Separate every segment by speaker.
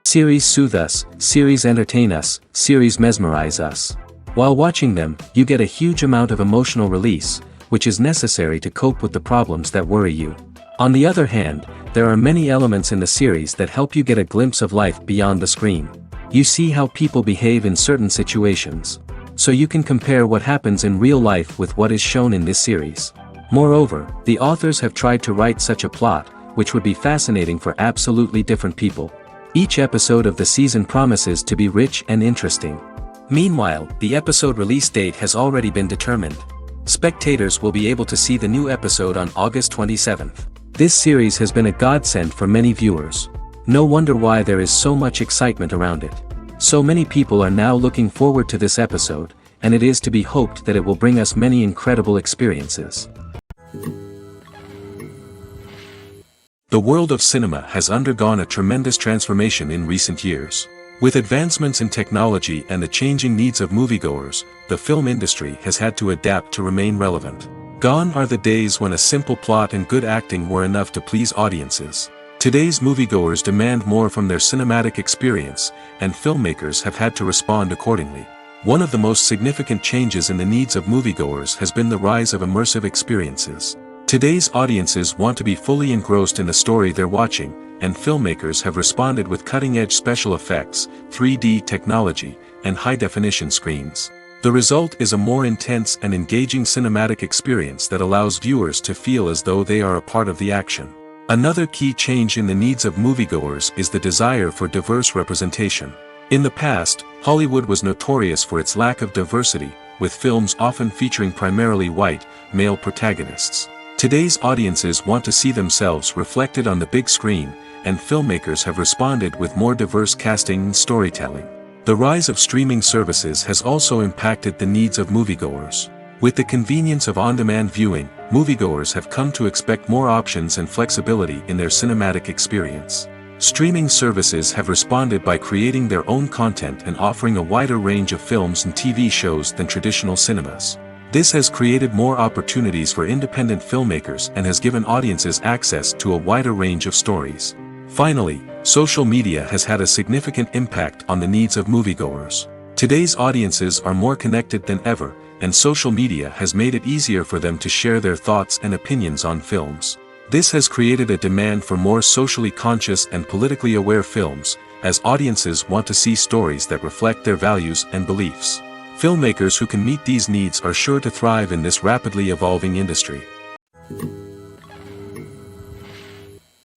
Speaker 1: Series soothe us, series entertain us, series mesmerize us. While watching them, you get a huge amount of emotional release, which is necessary to cope with the problems that worry you. On the other hand, there are many elements in the series that help you get a glimpse of life beyond the screen. You see how people behave in certain situations. So you can compare what happens in real life with what is shown in this series. Moreover, the authors have tried to write such a plot, which would be fascinating for absolutely different people. Each episode of the season promises to be rich and interesting. Meanwhile, the episode release date has already been determined. Spectators will be able to see the new episode on August 27th. This series has been a godsend for many viewers. No wonder why there is so much excitement around it. So many people are now looking forward to this episode, and it is to be hoped that it will bring us many incredible experiences. The world of cinema has undergone a tremendous transformation in recent years. With advancements in technology and the changing needs of moviegoers, the film industry has had to adapt to remain relevant. Gone are the days when a simple plot and good acting were enough to please audiences. Today's moviegoers demand more from their cinematic experience, and filmmakers have had to respond accordingly. One of the most significant changes in the needs of moviegoers has been the rise of immersive experiences. Today's audiences want to be fully engrossed in the story they're watching, and filmmakers have responded with cutting-edge special effects, 3D technology, and high-definition screens. The result is a more intense and engaging cinematic experience that allows viewers to feel as though they are a part of the action. Another key change in the needs of moviegoers is the desire for diverse representation. In the past, Hollywood was notorious for its lack of diversity, with films often featuring primarily white, male protagonists. Today's audiences want to see themselves reflected on the big screen, and filmmakers have responded with more diverse casting and storytelling. The rise of streaming services has also impacted the needs of moviegoers. With the convenience of on-demand viewing, moviegoers have come to expect more options and flexibility in their cinematic experience. Streaming services have responded by creating their own content and offering a wider range of films and TV shows than traditional cinemas. This has created more opportunities for independent filmmakers and has given audiences access to a wider range of stories. Finally, social media has had a significant impact on the needs of moviegoers. Today's audiences are more connected than ever, and social media has made it easier for them to share their thoughts and opinions on films. This has created a demand for more socially conscious and politically aware films, as audiences want to see stories that reflect their values and beliefs. Filmmakers who can meet these needs are sure to thrive in this rapidly evolving industry.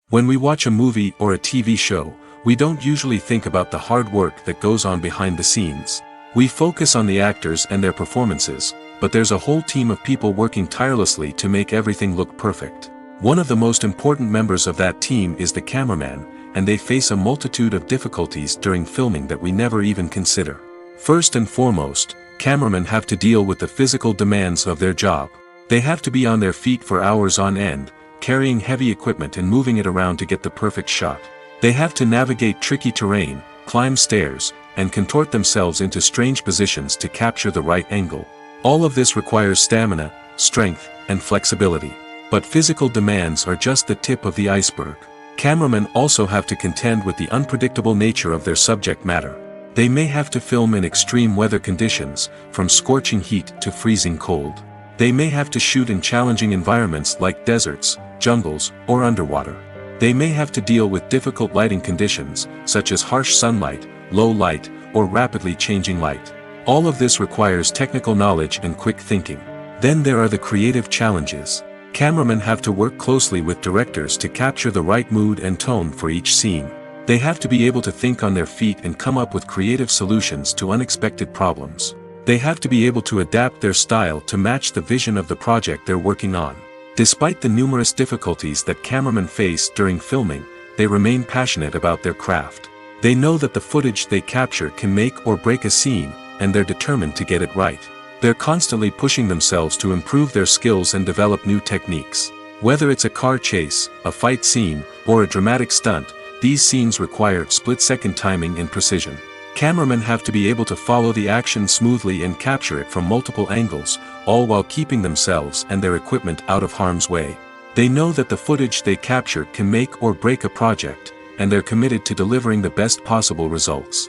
Speaker 1: When we watch a movie or a TV show, we don't usually think about the hard work that goes on behind the scenes. We focus on the actors and their performances, but there's a whole team of people working tirelessly to make everything look perfect. One of the most important members of that team is the cameraman, and they face a multitude of difficulties during filming that we never even consider. First and foremost, cameramen have to deal with the physical demands of their job. They have to be on their feet for hours on end, carrying heavy equipment and moving it around to get the perfect shot. They have to navigate tricky terrain, climb stairs, and contort themselves into strange positions to capture the right angle. All of this requires stamina, strength, and flexibility. But physical demands are just the tip of the iceberg. Cameramen also have to contend with the unpredictable nature of their subject matter. They may have to film in extreme weather conditions, from scorching heat to freezing cold. They may have to shoot in challenging environments like deserts, jungles, or underwater. They may have to deal with difficult lighting conditions, such as harsh sunlight, low light, or rapidly changing light. All of this requires technical knowledge and quick thinking. Then there are the creative challenges. Cameramen have to work closely with directors to capture the right mood and tone for each scene. They have to be able to think on their feet and come up with creative solutions to unexpected problems. They have to be able to adapt their style to match the vision of the project they're working on. Despite the numerous difficulties that cameramen face during filming, they remain passionate about their craft. They know that the footage they capture can make or break a scene, and they're determined to get it right. They're constantly pushing themselves to improve their skills and develop new techniques. Whether it's a car chase, a fight scene, or a dramatic stunt, these scenes require split-second timing and precision. Cameramen have to be able to follow the action smoothly and capture it from multiple angles, all while keeping themselves and their equipment out of harm's way. They know that the footage they capture can make or break a project, and they're committed to delivering the best possible results.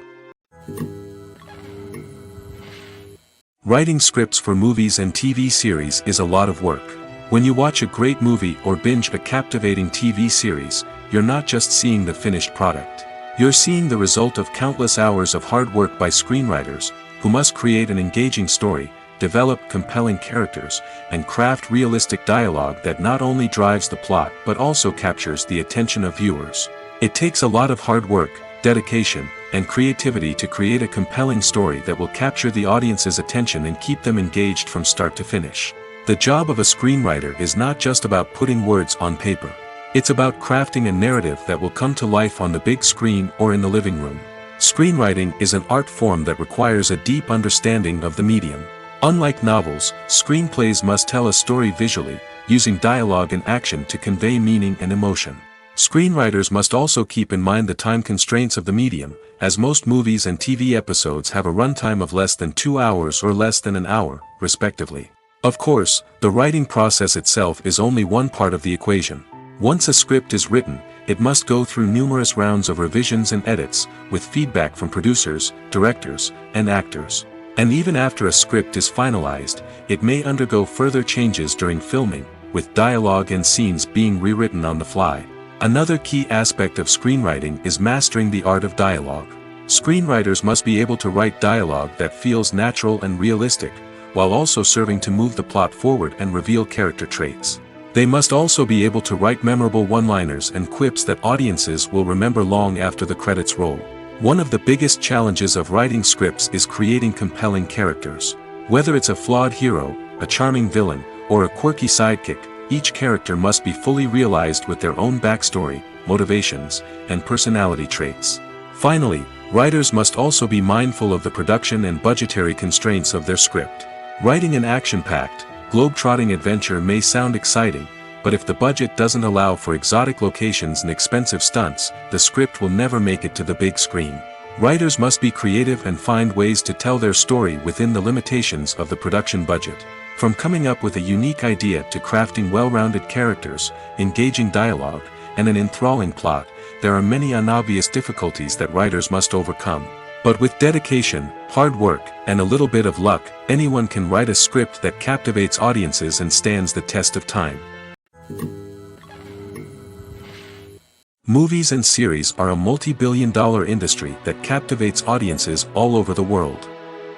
Speaker 1: Writing scripts for movies and TV series is a lot of work. When you watch a great movie or binge a captivating TV series, you're not just seeing the finished product. You're seeing the result of countless hours of hard work by screenwriters, who must create an engaging story, develop compelling characters, and craft realistic dialogue that not only drives the plot but also captures the attention of viewers. It takes a lot of hard work, dedication, and creativity to create a compelling story that will capture the audience's attention and keep them engaged from start to finish. The job of a screenwriter is not just about putting words on paper. It's about crafting a narrative that will come to life on the big screen or in the living room. Screenwriting is an art form that requires a deep understanding of the medium. Unlike novels, screenplays must tell a story visually, using dialogue and action to convey meaning and emotion. Screenwriters must also keep in mind the time constraints of the medium, as most movies and TV episodes have a runtime of less than 2 hours or less than an hour, respectively. Of course, the writing process itself is only one part of the equation. Once a script is written, it must go through numerous rounds of revisions and edits, with feedback from producers, directors, and actors. And even after a script is finalized, it may undergo further changes during filming, with dialogue and scenes being rewritten on the fly. Another key aspect of screenwriting is mastering the art of dialogue. Screenwriters must be able to write dialogue that feels natural and realistic, while also serving to move the plot forward and reveal character traits. They must also be able to write memorable one-liners and quips that audiences will remember long after the credits roll. One of the biggest challenges of writing scripts is creating compelling characters. Whether it's a flawed hero, a charming villain, or a quirky sidekick, each character must be fully realized with their own backstory, motivations, and personality traits. Finally, writers must also be mindful of the production and budgetary constraints of their script. Writing an action-packed, globe-trotting adventure may sound exciting, but if the budget doesn't allow for exotic locations and expensive stunts, the script will never make it to the big screen. Writers must be creative and find ways to tell their story within the limitations of the production budget. From coming up with a unique idea to crafting well-rounded characters, engaging dialogue, and an enthralling plot, there are many unobvious difficulties that writers must overcome. But with dedication, hard work, and a little bit of luck, anyone can write a script that captivates audiences and stands the test of time. Movies and series are a multi-billion-dollar industry that captivates audiences all over the world.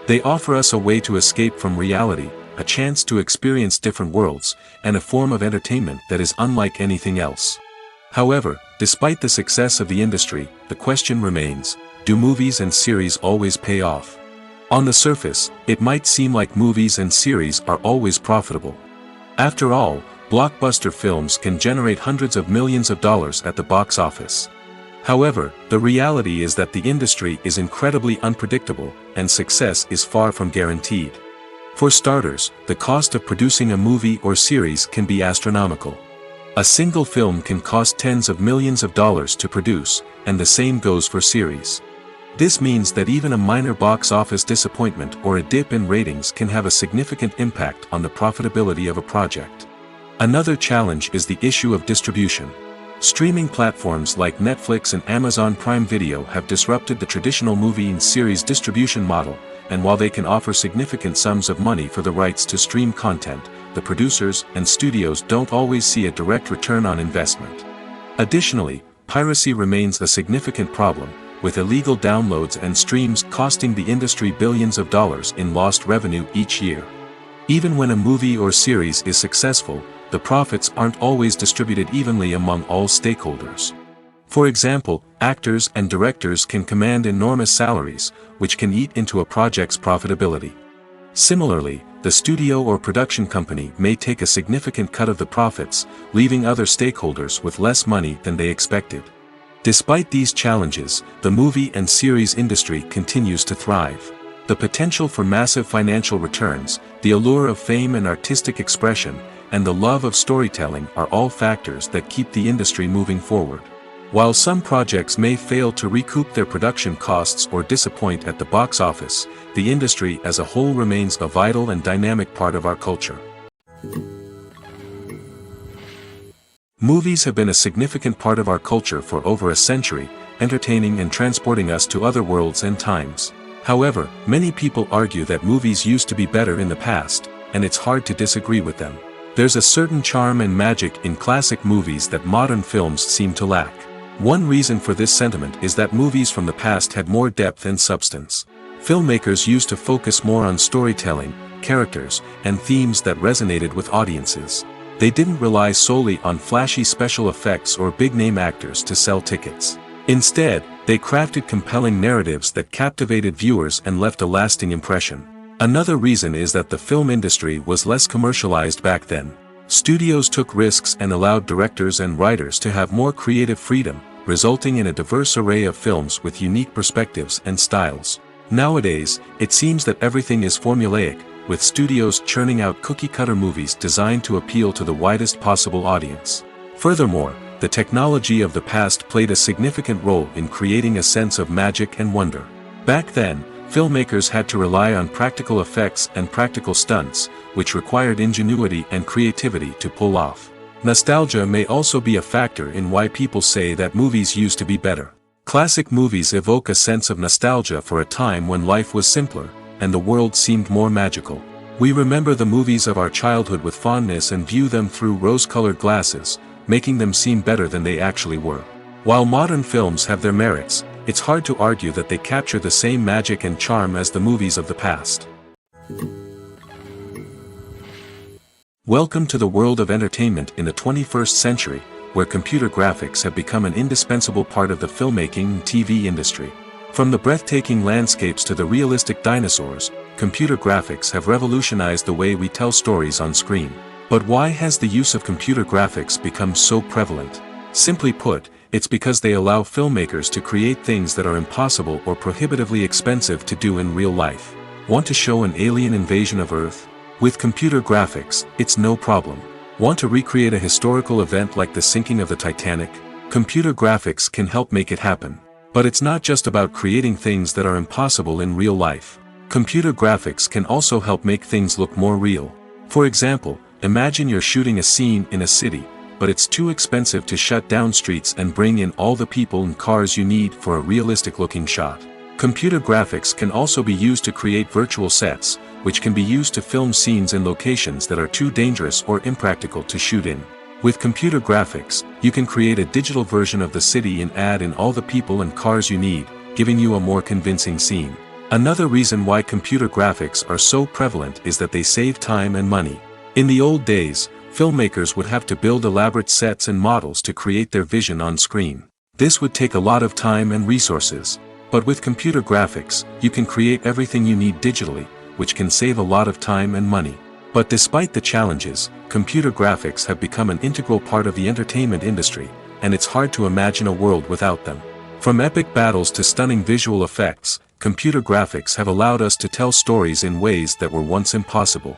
Speaker 1: They offer us a way to escape from reality, a chance to experience different worlds, and a form of entertainment that is unlike anything else. However, despite the success of the industry, the question remains: do movies and series always pay off? On the surface, it might seem like movies and series are always profitable. After all, blockbuster films can generate hundreds of millions of dollars at the box office. However, the reality is that the industry is incredibly unpredictable, and success is far from guaranteed. For starters, the cost of producing a movie or series can be astronomical. A single film can cost tens of millions of dollars to produce, and the same goes for series. This means that even a minor box office disappointment or a dip in ratings can have a significant impact on the profitability of a project. Another challenge is the issue of distribution. Streaming platforms like Netflix and Amazon Prime Video have disrupted the traditional movie and series distribution model, and while they can offer significant sums of money for the rights to stream content, the producers and studios don't always see a direct return on investment. Additionally, piracy remains a significant problem, with illegal downloads and streams costing the industry billions of dollars in lost revenue each year. Even when a movie or series is successful, the profits aren't always distributed evenly among all stakeholders. For example, actors and directors can command enormous salaries, which can eat into a project's profitability. Similarly, the studio or production company may take a significant cut of the profits, leaving other stakeholders with less money than they expected. Despite these challenges, the movie and series industry continues to thrive. The potential for massive financial returns, the allure of fame and artistic expression, and the love of storytelling are all factors that keep the industry moving forward. While some projects may fail to recoup their production costs or disappoint at the box office, the industry as a whole remains a vital and dynamic part of our culture. Movies have been a significant part of our culture for over a century, entertaining and transporting us to other worlds and times. However, many people argue that movies used to be better in the past, and it's hard to disagree with them. There's a certain charm and magic in classic movies that modern films seem to lack. One reason for this sentiment is that movies from the past had more depth and substance. Filmmakers used to focus more on storytelling, characters, and themes that resonated with audiences. They didn't rely solely on flashy special effects or big-name actors to sell tickets. Instead, they crafted compelling narratives that captivated viewers and left a lasting impression. Another reason is that the film industry was less commercialized back then. Studios took risks and allowed directors and writers to have more creative freedom, resulting in a diverse array of films with unique perspectives and styles. Nowadays, it seems that everything is formulaic, with studios churning out cookie-cutter movies designed to appeal to the widest possible audience. Furthermore, the technology of the past played a significant role in creating a sense of magic and wonder. Back then, filmmakers had to rely on practical effects and practical stunts, which required ingenuity and creativity to pull off. Nostalgia may also be a factor in why people say that movies used to be better. Classic movies evoke a sense of nostalgia for a time when life was simpler, and the world seemed more magical. We remember the movies of our childhood with fondness and view them through rose-colored glasses, making them seem better than they actually were. While modern films have their merits, it's hard to argue that they capture the same magic and charm as the movies of the past. Welcome to the world of entertainment in the 21st century, where computer graphics have become an indispensable part of the filmmaking and TV industry. From the breathtaking landscapes to the realistic dinosaurs, computer graphics have revolutionized the way we tell stories on screen. But why has the use of computer graphics become so prevalent? Simply put, it's because they allow filmmakers to create things that are impossible or prohibitively expensive to do in real life. Want to show an alien invasion of Earth? With computer graphics, it's no problem. Want to recreate a historical event like the sinking of the Titanic? Computer graphics can help make it happen. But it's not just about creating things that are impossible in real life. Computer graphics can also help make things look more real. For example, imagine you're shooting a scene in a city, but it's too expensive to shut down streets and bring in all the people and cars you need for a realistic-looking shot. Computer graphics can also be used to create virtual sets, which can be used to film scenes in locations that are too dangerous or impractical to shoot in. With computer graphics, you can create a digital version of the city and add in all the people and cars you need, giving you a more convincing scene. Another reason why computer graphics are so prevalent is that they save time and money. In the old days, filmmakers would have to build elaborate sets and models to create their vision on screen. This would take a lot of time and resources. But with computer graphics, you can create everything you need digitally, which can save a lot of time and money. But despite the challenges, computer graphics have become an integral part of the entertainment industry, and it's hard to imagine a world without them. From epic battles to stunning visual effects, computer graphics have allowed us to tell stories in ways that were once impossible.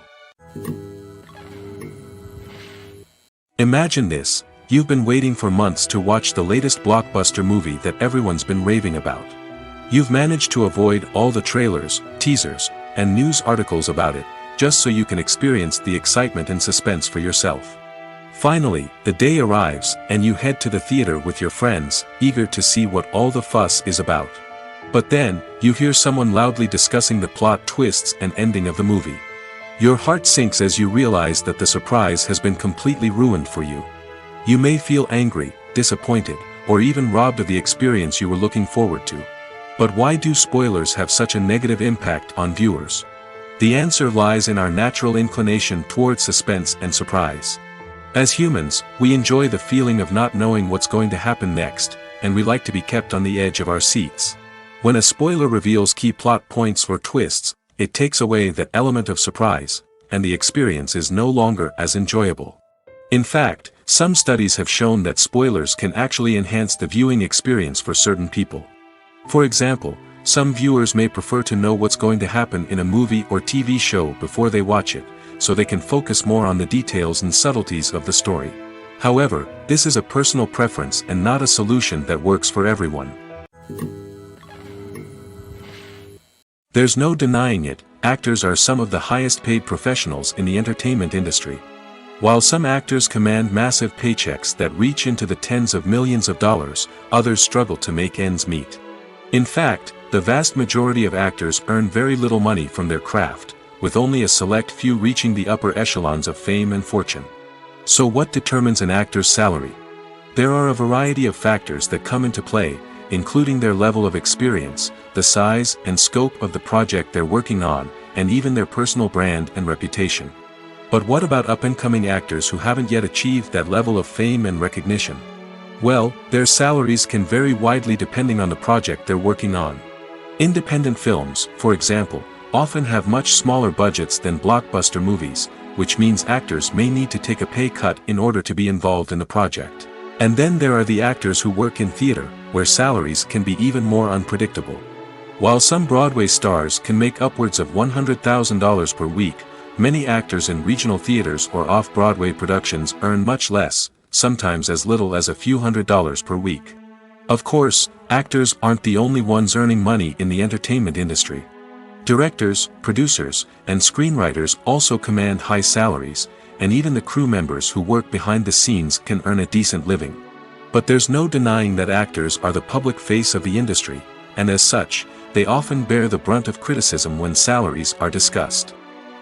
Speaker 1: Imagine this: you've been waiting for months to watch the latest blockbuster movie that everyone's been raving about. You've managed to avoid all the trailers, teasers, and news articles about it, just so you can experience the excitement and suspense for yourself. Finally, the day arrives, and you head to the theater with your friends, eager to see what all the fuss is about. But then, you hear someone loudly discussing the plot twists and ending of the movie. Your heart sinks as you realize that the surprise has been completely ruined for you. You may feel angry, disappointed, or even robbed of the experience you were looking forward to. But why do spoilers have such a negative impact on viewers? The answer lies in our natural inclination towards suspense and surprise. As humans, we enjoy the feeling of not knowing what's going to happen next, and we like to be kept on the edge of our seats. When a spoiler reveals key plot points or twists, it takes away that element of surprise, and the experience is no longer as enjoyable. In fact, some studies have shown that spoilers can actually enhance the viewing experience for certain people. For example, some viewers may prefer to know what's going to happen in a movie or TV show before they watch it, so they can focus more on the details and subtleties of the story. However, this is a personal preference and not a solution that works for everyone. There's no denying it, actors are some of the highest paid professionals in the entertainment industry. While some actors command massive paychecks that reach into the tens of millions of dollars, others struggle to make ends meet. In fact, the vast majority of actors earn very little money from their craft, with only a select few reaching the upper echelons of fame and fortune. So what determines an actor's salary? There are a variety of factors that come into play, including their level of experience, the size and scope of the project they're working on, and even their personal brand and reputation. But what about up-and-coming actors who haven't yet achieved that level of fame and recognition? Well, their salaries can vary widely depending on the project they're working on. Independent films, for example, often have much smaller budgets than blockbuster movies, which means actors may need to take a pay cut in order to be involved in the project. And then there are the actors who work in theater, where salaries can be even more unpredictable. While some Broadway stars can make upwards of $100,000 per week, many actors in regional theaters or off-Broadway productions earn much less, sometimes as little as a few $100s per week. Of course, actors aren't the only ones earning money in the entertainment industry. Directors, producers, and screenwriters also command high salaries, and even the crew members who work behind the scenes can earn a decent living. But there's no denying that actors are the public face of the industry, and as such, they often bear the brunt of criticism when salaries are discussed.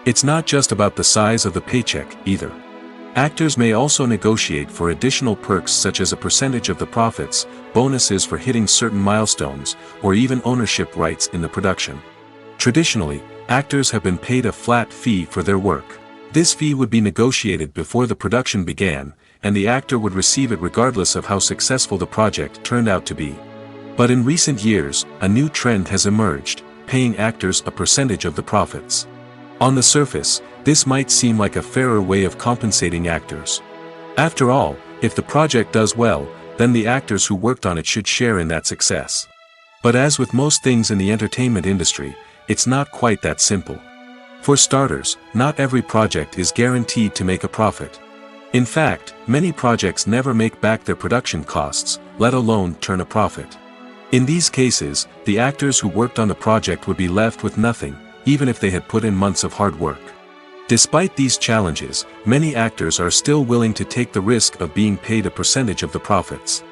Speaker 1: It's not just about the size of the paycheck, either. Actors may also negotiate for additional perks such as a percentage of the profits, bonuses for hitting certain milestones, or even ownership rights in the production. Traditionally, actors have been paid a flat fee for their work. This fee would be negotiated before the production began, and the actor would receive it regardless of how successful the project turned out to be. But in recent years, a new trend has emerged, paying actors a percentage of the profits. On the surface, this might seem like a fairer way of compensating actors. After all, if the project does well, then the actors who worked on it should share in that success. But as with most things in the entertainment industry, it's not quite that simple. For starters, not every project is guaranteed to make a profit. In fact, many projects never make back their production costs, let alone turn a profit. In these cases, the actors who worked on the project would be left with nothing, even if they had put in months of hard work. Despite these challenges, many actors are still willing to take the risk of being paid a percentage of the profits.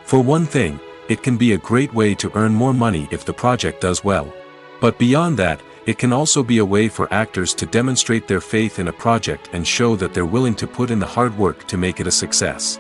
Speaker 1: For one thing, it can be a great way to earn more money if the project does well. But beyond that, it can also be a way for actors to demonstrate their faith in a project and show that they're willing to put in the hard work to make it a success.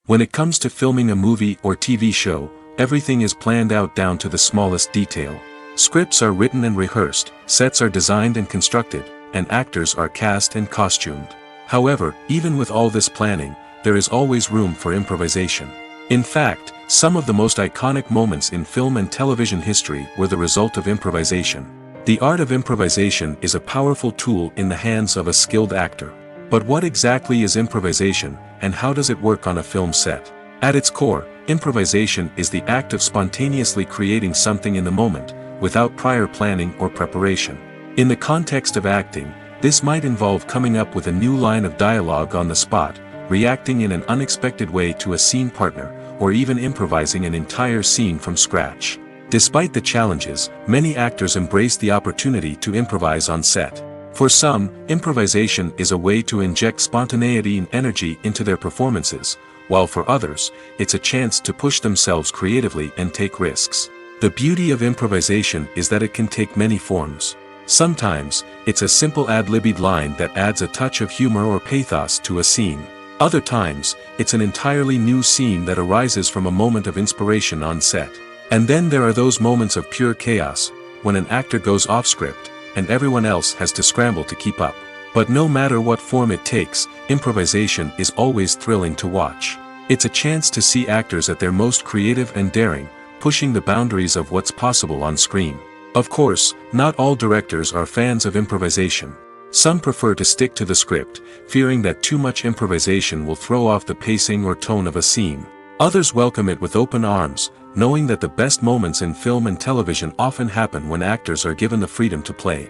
Speaker 1: When it comes to filming a movie or TV show, everything is planned out down to the smallest detail. Scripts are written and rehearsed, sets are designed and constructed, and actors are cast and costumed. However, even with all this planning, there is always room for improvisation. In fact, some of the most iconic moments in film and television history were the result of improvisation. The art of improvisation is a powerful tool in the hands of a skilled actor. But what exactly is improvisation, and how does it work on a film set? At its core, improvisation is the act of spontaneously creating something in the moment, without prior planning or preparation. In the context of acting, this might involve coming up with a new line of dialogue on the spot, reacting in an unexpected way to a scene partner, or even improvising an entire scene from scratch. Despite the challenges, many actors embrace the opportunity to improvise on set. For some, improvisation is a way to inject spontaneity and energy into their performances, while for others, it's a chance to push themselves creatively and take risks. The beauty of improvisation is that it can take many forms. Sometimes, it's a simple ad-libbed line that adds a touch of humor or pathos to a scene. Other times, it's an entirely new scene that arises from a moment of inspiration on set. And then there are those moments of pure chaos, when an actor goes off script, and everyone else has to scramble to keep up. But no matter what form it takes, improvisation is always thrilling to watch. It's a chance to see actors at their most creative and daring, pushing the boundaries of what's possible on screen. Of course, not all directors are fans of improvisation. Some prefer to stick to the script, fearing that too much improvisation will throw off the pacing or tone of a scene. Others welcome it with open arms, knowing that the best moments in film and television often happen when actors are given the freedom to play.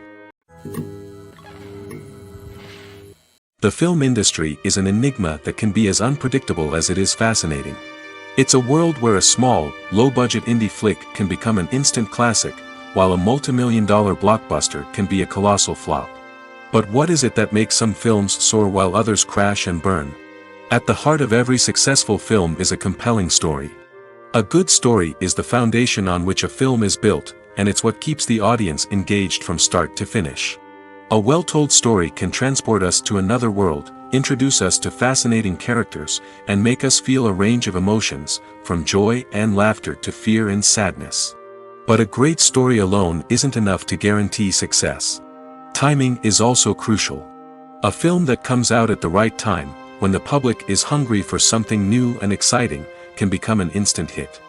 Speaker 1: The film industry is an enigma that can be as unpredictable as it is fascinating. It's a world where a small, low-budget indie flick can become an instant classic, while a multi-million-dollar blockbuster can be a colossal flop. But what is it that makes some films soar while others crash and burn? At the heart of every successful film is a compelling story. A good story is the foundation on which a film is built, and it's what keeps the audience engaged from start to finish. A well-told story can transport us to another world, introduce us to fascinating characters, and make us feel a range of emotions, from joy and laughter to fear and sadness. But a great story alone isn't enough to guarantee success. Timing is also crucial. A film that comes out at the right time, when the public is hungry for something new and exciting, can become an instant hit.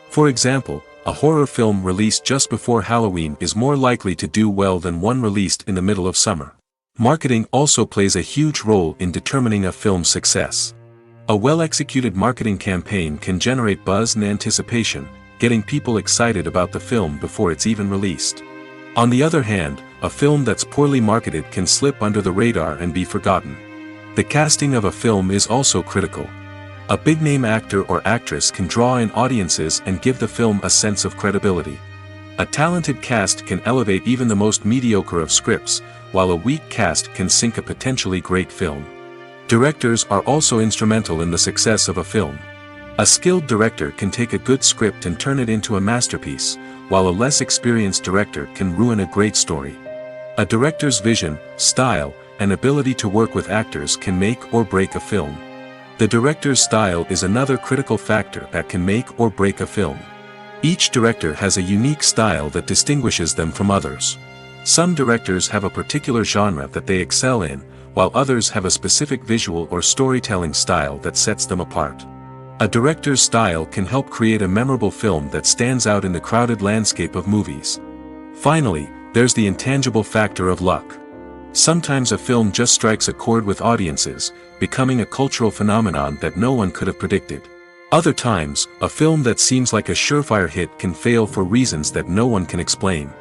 Speaker 1: For example, a horror film released just before Halloween is more likely to do well than one released in the middle of summer. Marketing also plays a huge role in determining a film's success. A well-executed marketing campaign can generate buzz and anticipation, getting people excited about the film before it's even released. On the other hand, a film that's poorly marketed can slip under the radar and be forgotten. The casting of a film is also critical. A big-name actor or actress can draw in audiences and give the film a sense of credibility. A talented cast can elevate even the most mediocre of scripts, while a weak cast can sink a potentially great film. Directors are also instrumental in the success of a film. A skilled director can take a good script and turn it into a masterpiece, while a less experienced director can ruin a great story. A director's vision, style, and ability to work with actors can make or break a film. The director's style is another critical factor that can make or break a film. Each director has a unique style that distinguishes them from others. Some directors have a particular genre that they excel in, while others have a specific visual or storytelling style that sets them apart. A director's style can help create a memorable film that stands out in the crowded landscape of movies. Finally, there's the intangible factor of luck. Sometimes a film just strikes a chord with audiences, becoming a cultural phenomenon that no one could have predicted. Other times, a film that seems like a surefire hit can fail for reasons that no one can explain.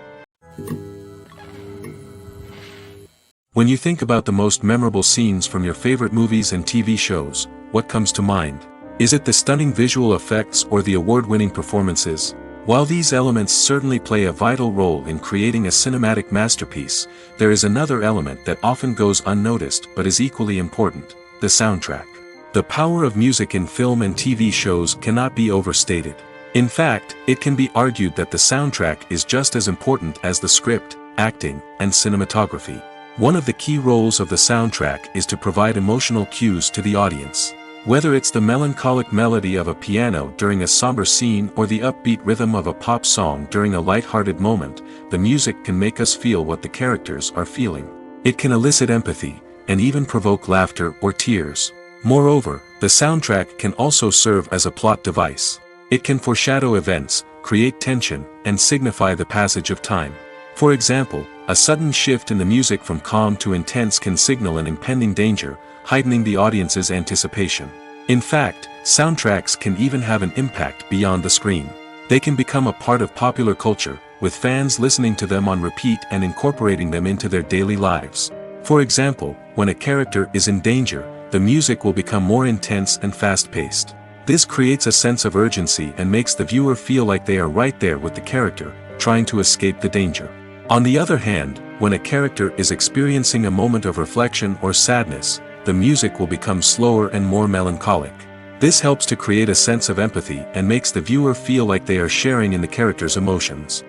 Speaker 1: When you think about the most memorable scenes from your favorite movies and TV shows, what comes to mind? Is it the stunning visual effects or the award-winning performances? While these elements certainly play a vital role in creating a cinematic masterpiece, there is another element that often goes unnoticed but is equally important: the soundtrack. The power of music in film and TV shows cannot be overstated. In fact, it can be argued that the soundtrack is just as important as the script, acting, and cinematography. One of the key roles of the soundtrack is to provide emotional cues to the audience. Whether it's the melancholic melody of a piano during a somber scene or the upbeat rhythm of a pop song during a light-hearted moment, the music can make us feel what the characters are feeling. It can elicit empathy, and even provoke laughter or tears. Moreover, the soundtrack can also serve as a plot device. It can foreshadow events, create tension, and signify the passage of time. For example, a sudden shift in the music from calm to intense can signal an impending danger, heightening the audience's anticipation. In fact, soundtracks can even have an impact beyond the screen. They can become a part of popular culture, with fans listening to them on repeat and incorporating them into their daily lives. For example, when a character is in danger, the music will become more intense and fast-paced. This creates a sense of urgency and makes the viewer feel like they are right there with the character, trying to escape the danger. On the other hand, when a character is experiencing a moment of reflection or sadness, the music will become slower and more melancholic. This helps to create a sense of empathy and makes the viewer feel like they are sharing in the character's emotions.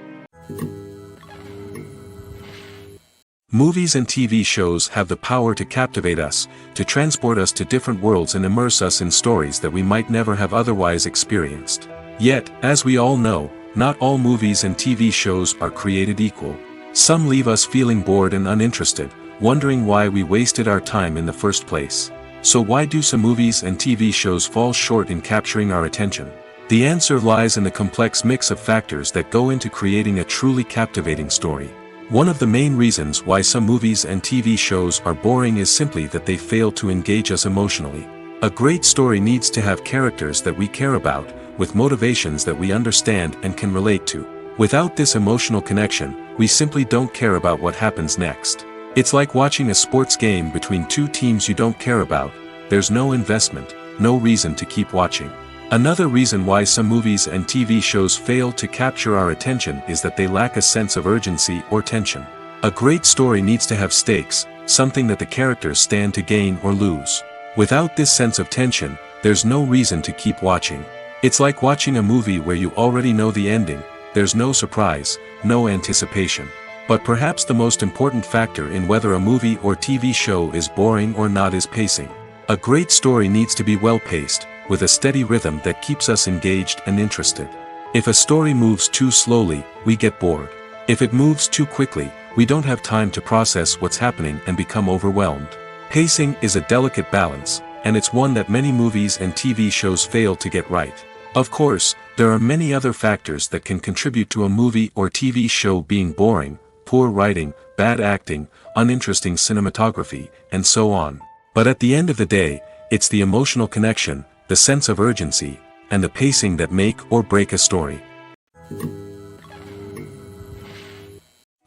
Speaker 1: Movies and TV shows have the power to captivate us, to transport us to different worlds and immerse us in stories that we might never have otherwise experienced. Yet, as we all know, not all movies and TV shows are created equal. Some leave us feeling bored and uninterested, wondering why we wasted our time in the first place. So why do some movies and TV shows fall short in capturing our attention? The answer lies in the complex mix of factors that go into creating a truly captivating story. One of the main reasons why some movies and TV shows are boring is simply that they fail to engage us emotionally. A great story needs to have characters that we care about, with motivations that we understand and can relate to. Without this emotional connection, we simply don't care about what happens next. It's like watching a sports game between two teams you don't care about. There's no investment, no reason to keep watching. Another reason why some movies and TV shows fail to capture our attention is that they lack a sense of urgency or tension. A great story needs to have stakes, something that the characters stand to gain or lose. Without this sense of tension, there's no reason to keep watching. It's like watching a movie where you already know the ending, there's no surprise, no anticipation. But perhaps the most important factor in whether a movie or TV show is boring or not is pacing. A great story needs to be well-paced, with a steady rhythm that keeps us engaged and interested. If a story moves too slowly, we get bored. If it moves too quickly, we don't have time to process what's happening and become overwhelmed. Pacing is a delicate balance, and it's one that many movies and TV shows fail to get right. Of course, there are many other factors that can contribute to a movie or TV show being boring: poor writing, bad acting, uninteresting cinematography, and so on. But at the end of the day, it's the emotional connection, the sense of urgency, and the pacing that make or break a story.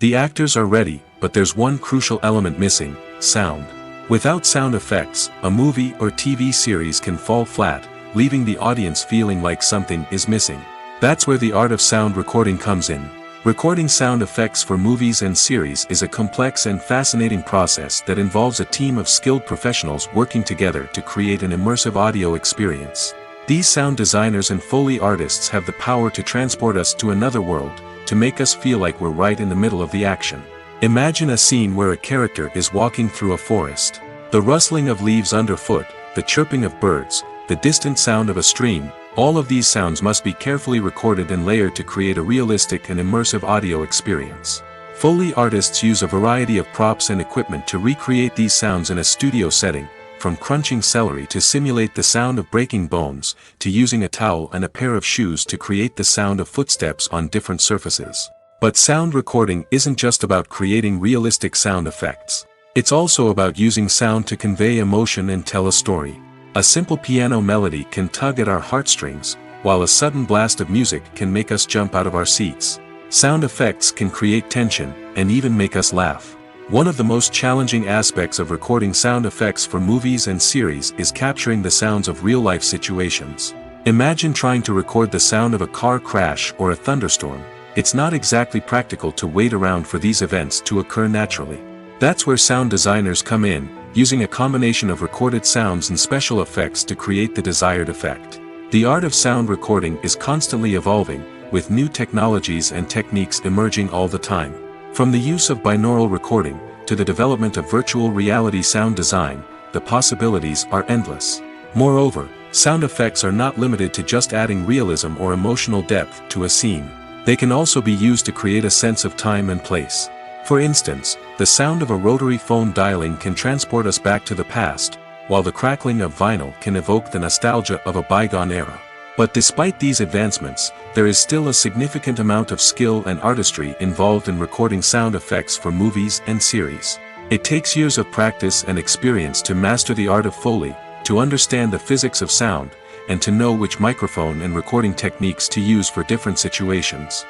Speaker 1: The actors are ready, but there's one crucial element missing: sound. Without sound effects, a movie or TV series can fall flat, leaving the audience feeling like something is missing. That's where the art of sound recording comes in. Recording sound effects for movies and series is a complex and fascinating process that involves a team of skilled professionals working together to create an immersive audio experience. These sound designers and Foley artists have the power to transport us to another world, to make us feel like we're right in the middle of the action. Imagine a scene where a character is walking through a forest. The rustling of leaves underfoot, the chirping of birds, the distant sound of a stream, all of these sounds must be carefully recorded and layered to create a realistic and immersive audio experience. Foley artists use a variety of props and equipment to recreate these sounds in a studio setting, from crunching celery to simulate the sound of breaking bones, to using a towel and a pair of shoes to create the sound of footsteps on different surfaces. But sound recording isn't just about creating realistic sound effects. It's also about using sound to convey emotion and tell a story. A simple piano melody can tug at our heartstrings, while a sudden blast of music can make us jump out of our seats. Sound effects can create tension, and even make us laugh. One of the most challenging aspects of recording sound effects for movies and series is capturing the sounds of real-life situations. Imagine trying to record the sound of a car crash or a thunderstorm. It's not exactly practical to wait around for these events to occur naturally. That's where sound designers come in, using a combination of recorded sounds and special effects to create the desired effect. The art of sound recording is constantly evolving, with new technologies and techniques emerging all the time. From the use of binaural recording, to the development of virtual reality sound design, the possibilities are endless. Moreover, sound effects are not limited to just adding realism or emotional depth to a scene. They can also be used to create a sense of time and place. For instance, the sound of a rotary phone dialing can transport us back to the past, while the crackling of vinyl can evoke the nostalgia of a bygone era. But despite these advancements, there is still a significant amount of skill and artistry involved in recording sound effects for movies and series. It takes years of practice and experience to master the art of Foley, to understand the physics of sound, and to know which microphone and recording techniques to use for different situations.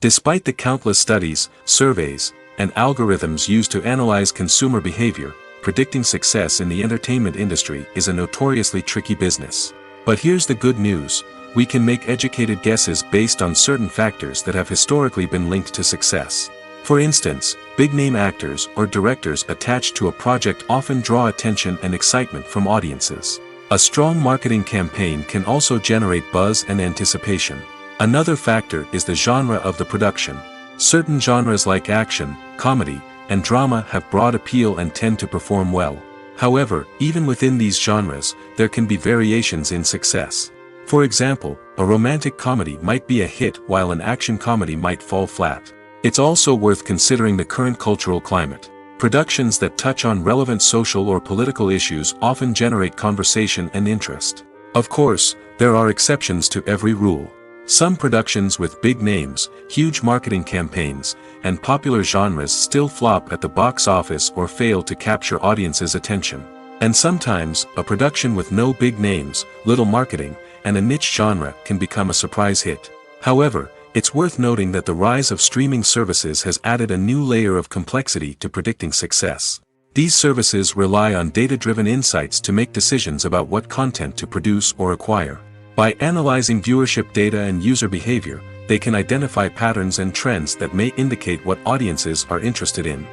Speaker 1: Despite the countless studies, surveys, and algorithms used to analyze consumer behavior, predicting success in the entertainment industry is a notoriously tricky business. But here's the good news: we can make educated guesses based on certain factors that have historically been linked to success. For instance, big-name actors or directors attached to a project often draw attention and excitement from audiences. A strong marketing campaign can also generate buzz and anticipation. Another factor is the genre of the production. Certain genres like action, comedy, and drama have broad appeal and tend to perform well. However, even within these genres, there can be variations in success. For example, a romantic comedy might be a hit while an action comedy might fall flat. It's also worth considering the current cultural climate. Productions that touch on relevant social or political issues often generate conversation and interest. Of course, there are exceptions to every rule. Some productions with big names, huge marketing campaigns, and popular genres still flop at the box office or fail to capture audiences' attention. And sometimes, a production with no big names, little marketing, and a niche genre can become a surprise hit. However, it's worth noting that the rise of streaming services has added a new layer of complexity to predicting success. These services rely on data-driven insights to make decisions about what content to produce or acquire. By analyzing viewership data and user behavior, they can identify patterns and trends that may indicate what audiences are interested in.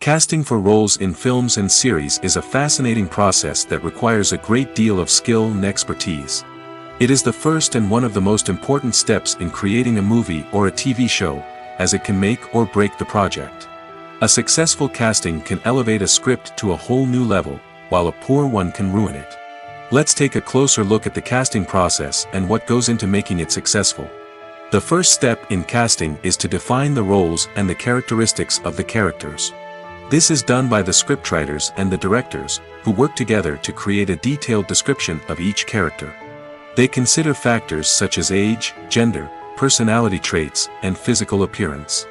Speaker 1: Casting for roles in films and series is a fascinating process that requires a great deal of skill and expertise. It is the first and one of the most important steps in creating a movie or a TV show, as it can make or break the project. A successful casting can elevate a script to a whole new level, while a poor one can ruin it. Let's take a closer look at the casting process and what goes into making it successful. The first step in casting is to define the roles and the characteristics of the characters. This is done by the scriptwriters and the directors, who work together to create a detailed description of each character. They consider factors such as age, gender, personality traits, and physical appearance.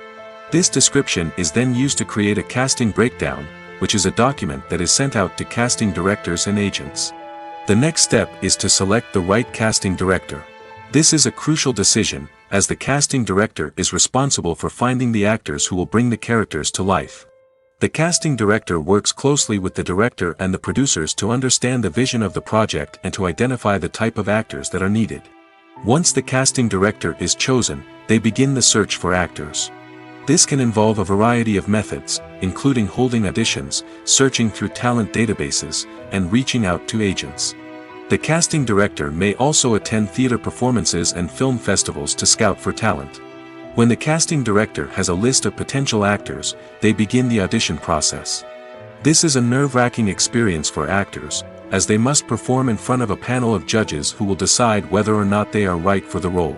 Speaker 1: This description is then used to create a casting breakdown, which is a document that is sent out to casting directors and agents. The next step is to select the right casting director. This is a crucial decision, as the casting director is responsible for finding the actors who will bring the characters to life. The casting director works closely with the director and the producers to understand the vision of the project and to identify the type of actors that are needed. Once the casting director is chosen, they begin the search for actors. This can involve a variety of methods, including holding auditions, searching through talent databases, and reaching out to agents. The casting director may also attend theater performances and film festivals to scout for talent. When the casting director has a list of potential actors, they begin the audition process. This is a nerve-wracking experience for actors, as they must perform in front of a panel of judges who will decide whether or not they are right for the role.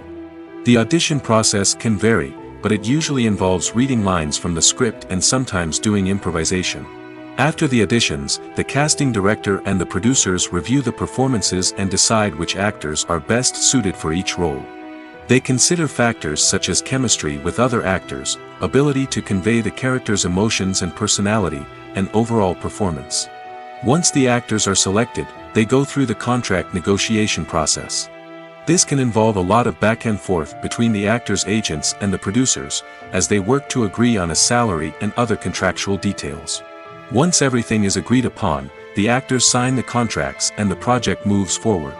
Speaker 1: The audition process can vary, but it usually involves reading lines from the script and sometimes doing improvisation. After the auditions, the casting director and the producers review the performances and decide which actors are best suited for each role. They consider factors such as chemistry with other actors, ability to convey the character's emotions and personality, and overall performance. Once the actors are selected, they go through the contract negotiation process. This can involve a lot of back and forth between the actors' agents and the producers, as they work to agree on a salary and other contractual details. Once everything is agreed upon, the actors sign the contracts and the project moves forward.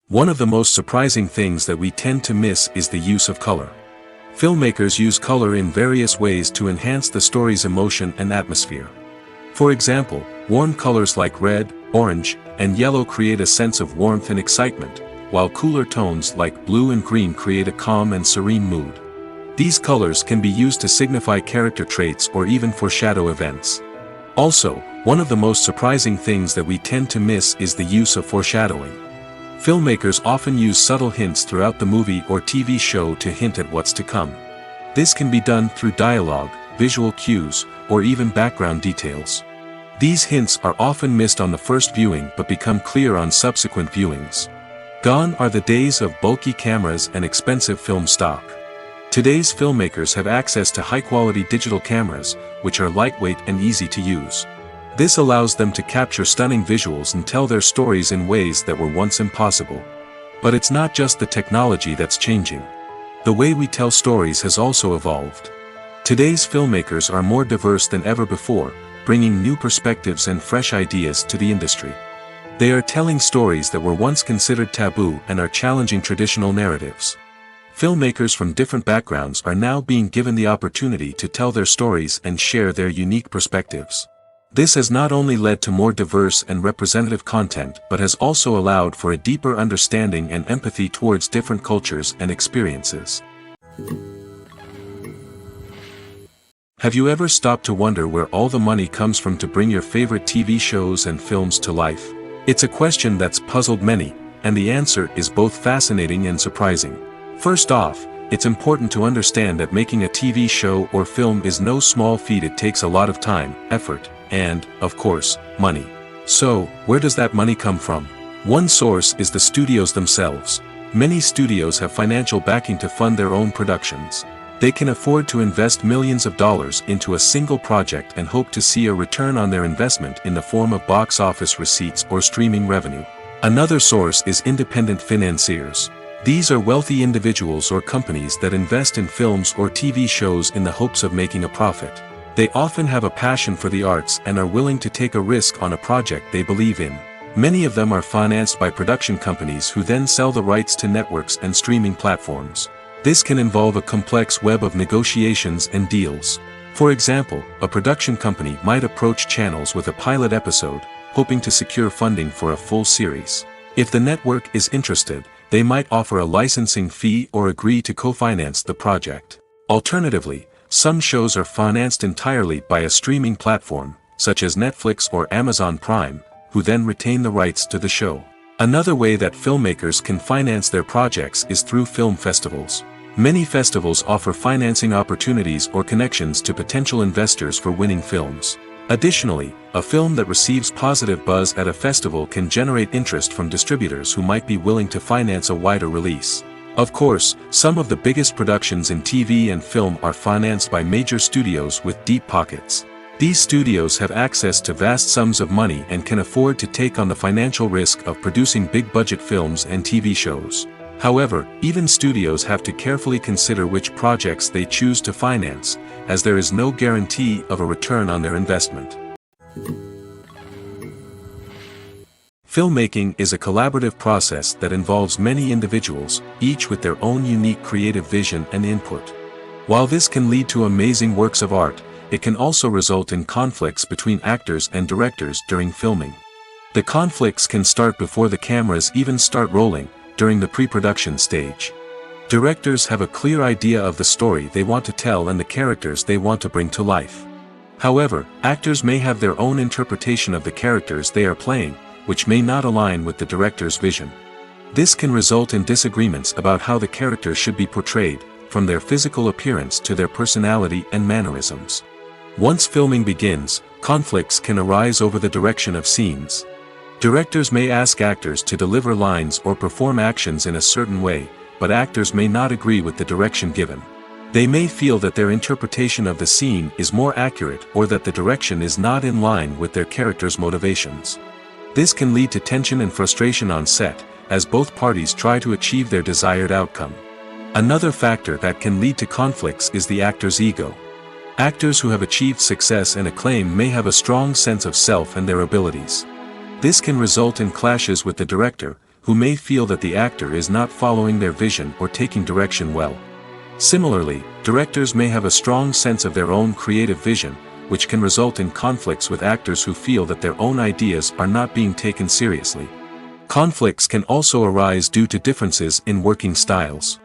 Speaker 1: One of the most surprising things that we tend to miss is the use of color. Filmmakers use color in various ways to enhance the story's emotion and atmosphere. For example, warm colors like red, orange, and yellow create a sense of warmth and excitement, while cooler tones like blue and green create a calm and serene mood. These colors can be used to signify character traits or even foreshadow events. Also, one of the most surprising things that we tend to miss is the use of foreshadowing. Filmmakers often use subtle hints throughout the movie or TV show to hint at what's to come. This can be done through dialogue, visual cues, or even background details. These hints are often missed on the first viewing but become clear on subsequent viewings. Gone are the days of bulky cameras and expensive film stock. Today's filmmakers have access to high-quality digital cameras, which are lightweight and easy to use. This allows them to capture stunning visuals and tell their stories in ways that were once impossible. But it's not just the technology that's changing. The way we tell stories has also evolved. Today's filmmakers are more diverse than ever before, bringing new perspectives and fresh ideas to the industry. They are telling stories that were once considered taboo and are challenging traditional narratives. Filmmakers from different backgrounds are now being given the opportunity to tell their stories and share their unique perspectives. This has not only led to more diverse and representative content but has also allowed for a deeper understanding and empathy towards different cultures and experiences. Have you ever stopped to wonder where all the money comes from to bring your favorite TV shows and films to life? It's a question that's puzzled many, and the answer is both fascinating and surprising. First off, it's important to understand that making a TV show or film is no small feat. It takes a lot of time, effort, and, of course, money. So, where does that money come from? One source is the studios themselves. Many studios have financial backing to fund their own productions. They can afford to invest millions of dollars into a single project and hope to see a return on their investment in the form of box office receipts or streaming revenue. Another source is independent financiers. These are wealthy individuals or companies that invest in films or TV shows in the hopes of making a profit. They often have a passion for the arts and are willing to take a risk on a project they believe in. Many of them are financed by production companies who then sell the rights to networks and streaming platforms. This can involve a complex web of negotiations and deals. For example, a production company might approach channels with a pilot episode, hoping to secure funding for a full series. If the network is interested, they might offer a licensing fee or agree to co-finance the project. Alternatively, some shows are financed entirely by a streaming platform, such as Netflix or Amazon Prime, who then retain the rights to the show. Another way that filmmakers can finance their projects is through film festivals. Many festivals offer financing opportunities or connections to potential investors for winning films. Additionally, a film that receives positive buzz at a festival can generate interest from distributors who might be willing to finance a wider release. Of course, some of the biggest productions in TV and film are financed by major studios with deep pockets. These studios have access to vast sums of money and can afford to take on the financial risk of producing big-budget films and TV shows. However, even studios have to carefully consider which projects they choose to finance, as there is no guarantee of a return on their investment. Filmmaking is a collaborative process that involves many individuals, each with their own unique creative vision and input. While this can lead to amazing works of art, it can also result in conflicts between actors and directors during filming. The conflicts can start before the cameras even start rolling, during the pre-production stage. Directors have a clear idea of the story they want to tell and the characters they want to bring to life. However, actors may have their own interpretation of the characters they are playing, which may not align with the director's vision. This can result in disagreements about how the characters should be portrayed, from their physical appearance to their personality and mannerisms. Once filming begins, conflicts can arise over the direction of scenes. Directors may ask actors to deliver lines or perform actions in a certain way, but actors may not agree with the direction given. They may feel that their interpretation of the scene is more accurate or that the direction is not in line with their character's motivations. This can lead to tension and frustration on set, as both parties try to achieve their desired outcome. Another factor that can lead to conflicts is the actor's ego. Actors who have achieved success and acclaim may have a strong sense of self and their abilities. This can result in clashes with the director, who may feel that the actor is not following their vision or taking direction well. Similarly, directors may have a strong sense of their own creative vision, which can result in conflicts with actors who feel that their own ideas are not being taken seriously. Conflicts can also arise due to differences in working styles.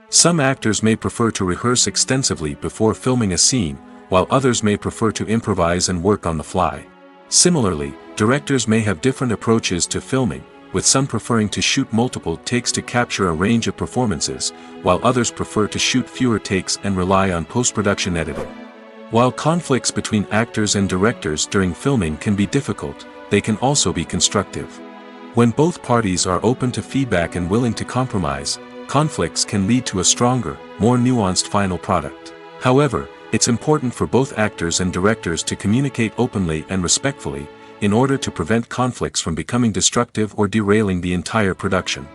Speaker 1: Some actors may prefer to rehearse extensively before filming a scene, while others may prefer to improvise and work on the fly. Similarly, directors may have different approaches to filming, with some preferring to shoot multiple takes to capture a range of performances, while others prefer to shoot fewer takes and rely on post-production editing. While conflicts between actors and directors during filming can be difficult, they can also be constructive. When both parties are open to feedback and willing to compromise, conflicts can lead to a stronger, more nuanced final product. However, it's important for both actors and directors to communicate openly and respectfully, in order to prevent conflicts from becoming destructive or derailing the entire production.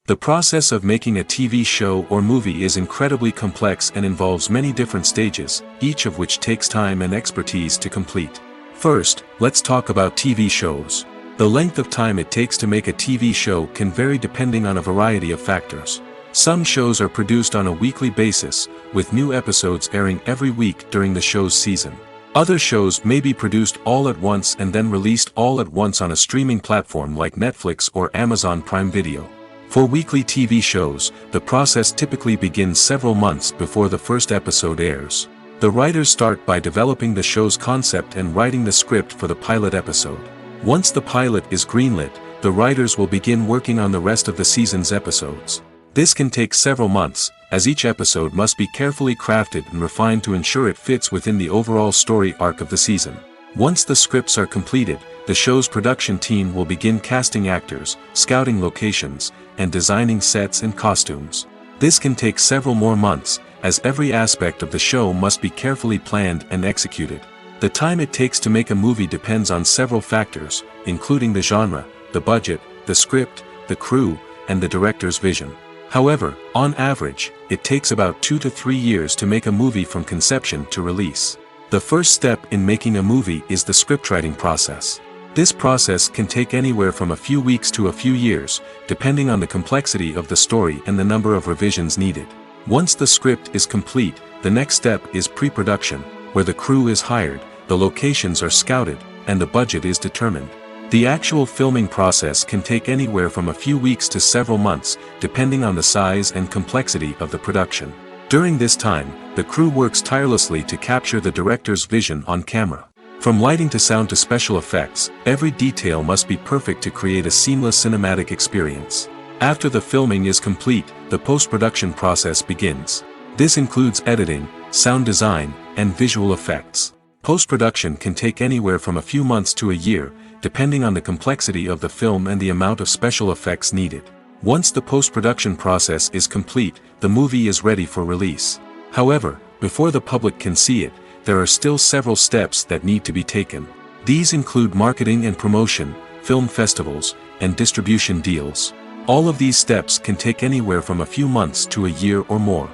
Speaker 1: The process of making a TV show or movie is incredibly complex and involves many different stages, each of which takes time and expertise to complete. First, let's talk about TV shows. The length of time it takes to make a TV show can vary depending on a variety of factors. Some shows are produced on a weekly basis, with new episodes airing every week during the show's season. Other shows may be produced all at once and then released all at once on a streaming platform like Netflix or Amazon Prime Video. For weekly TV shows, the process typically begins several months before the first episode airs. The writers start by developing the show's concept and writing the script for the pilot episode. Once the pilot is greenlit, the writers will begin working on the rest of the season's episodes. This can take several months, as each episode must be carefully crafted and refined to ensure it fits within the overall story arc of the season. Once the scripts are completed, the show's production team will begin casting actors, scouting locations, and designing sets and costumes. This can take several more months, as every aspect of the show must be carefully planned and executed. The time it takes to make a movie depends on several factors, including the genre, the budget, the script, the crew, and the director's vision. However, on average, it takes about 2 to 3 years to make a movie from conception to release. The first step in making a movie is the scriptwriting process. This process can take anywhere from a few weeks to a few years, depending on the complexity of the story and the number of revisions needed. Once the script is complete, the next step is pre-production, where the crew is hired, the locations are scouted, and the budget is determined. The actual filming process can take anywhere from a few weeks to several months, depending on the size and complexity of the production. During this time, the crew works tirelessly to capture the director's vision on camera. From lighting to sound to special effects, every detail must be perfect to create a seamless cinematic experience. After the filming is complete, the post-production process begins. This includes editing, sound design, and visual effects. Post-production can take anywhere from a few months to a year, depending on the complexity of the film and the amount of special effects needed. Once the post-production process is complete, the movie is ready for release. However, before the public can see it, there are still several steps that need to be taken. These include marketing and promotion, film festivals, and distribution deals. All of these steps can take anywhere from a few months to a year or more.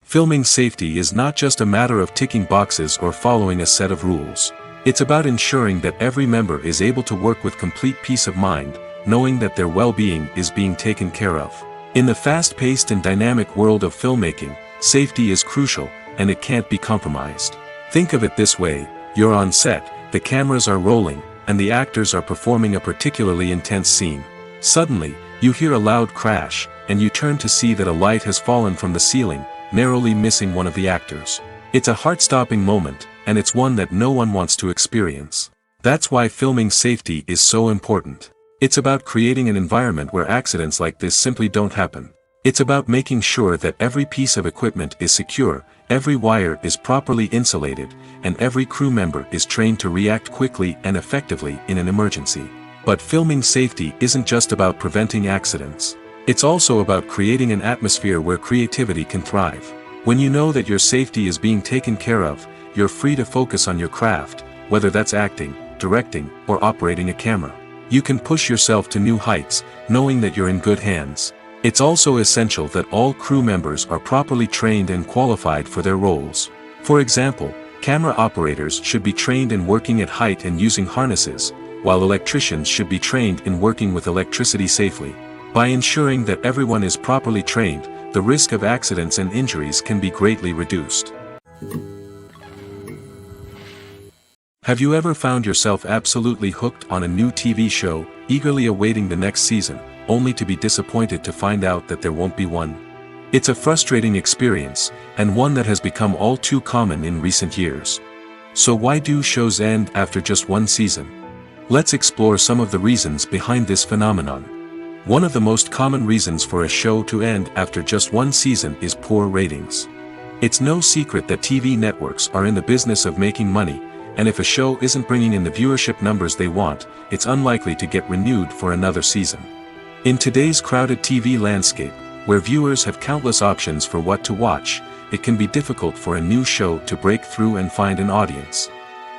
Speaker 1: Filming safety is not just a matter of ticking boxes or following a set of rules. It's about ensuring that every member is able to work with complete peace of mind, knowing that their well-being is being taken care of. In the fast-paced and dynamic world of filmmaking, safety is crucial, and it can't be compromised. Think of it this way: you're on set, the cameras are rolling, and the actors are performing a particularly intense scene. Suddenly, you hear a loud crash, and you turn to see that a light has fallen from the ceiling, narrowly missing one of the actors. It's a heart-stopping moment, and it's one that no one wants to experience. That's why filming safety is so important. It's about creating an environment where accidents like this simply don't happen. It's about making sure that every piece of equipment is secure, every wire is properly insulated, and every crew member is trained to react quickly and effectively in an emergency. But filming safety isn't just about preventing accidents. It's also about creating an atmosphere where creativity can thrive. When you know that your safety is being taken care of, you're free to focus on your craft, whether that's acting, directing, or operating a camera. You can push yourself to new heights, knowing that you're in good hands. It's also essential that all crew members are properly trained and qualified for their roles. For example, camera operators should be trained in working at height and using harnesses, while electricians should be trained in working with electricity safely. By ensuring that everyone is properly trained, the risk of accidents and injuries can be greatly reduced. Have you ever found yourself absolutely hooked on a new TV show, eagerly awaiting the next season, only to be disappointed to find out that there won't be one? It's a frustrating experience, and one that has become all too common in recent years. So why do shows end after just one season? Let's explore some of the reasons behind this phenomenon. One of the most common reasons for a show to end after just one season is poor ratings. It's no secret that TV networks are in the business of making money, and if a show isn't bringing in the viewership numbers they want, it's unlikely to get renewed for another season. In today's crowded TV landscape, where viewers have countless options for what to watch, it can be difficult for a new show to break through and find an audience.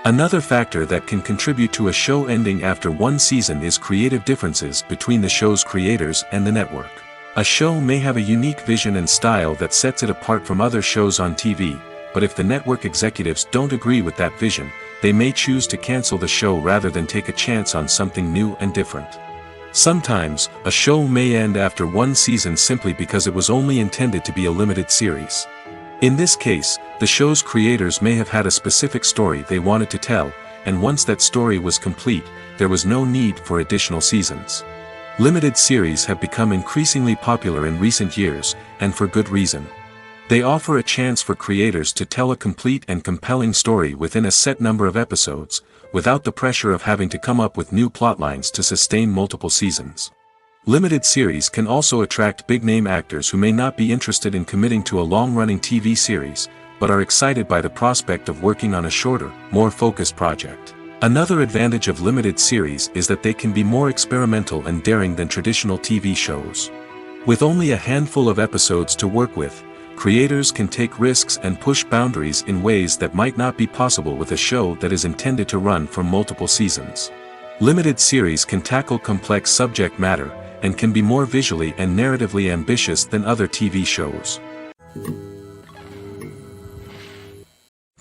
Speaker 1: Another factor that can contribute to a show ending after one season is creative differences between the show's creators and the network. A show may have a unique vision and style that sets it apart from other shows on TV, but if the network executives don't agree with that vision, they may choose to cancel the show rather than take a chance on something new and different. Sometimes, a show may end after one season simply because it was only intended to be a limited series. In this case, the show's creators may have had a specific story they wanted to tell, and once that story was complete, there was no need for additional seasons. Limited series have become increasingly popular in recent years, and for good reason. They offer a chance for creators to tell a complete and compelling story within a set number of episodes, without the pressure of having to come up with new plotlines to sustain multiple seasons. Limited series can also attract big-name actors who may not be interested in committing to a long-running TV series, but are excited by the prospect of working on a shorter, more focused project. Another advantage of limited series is that they can be more experimental and daring than traditional TV shows. With only a handful of episodes to work with, creators can take risks and push boundaries in ways that might not be possible with a show that is intended to run for multiple seasons. Limited series can tackle complex subject matter, and can be more visually and narratively ambitious than other TV shows.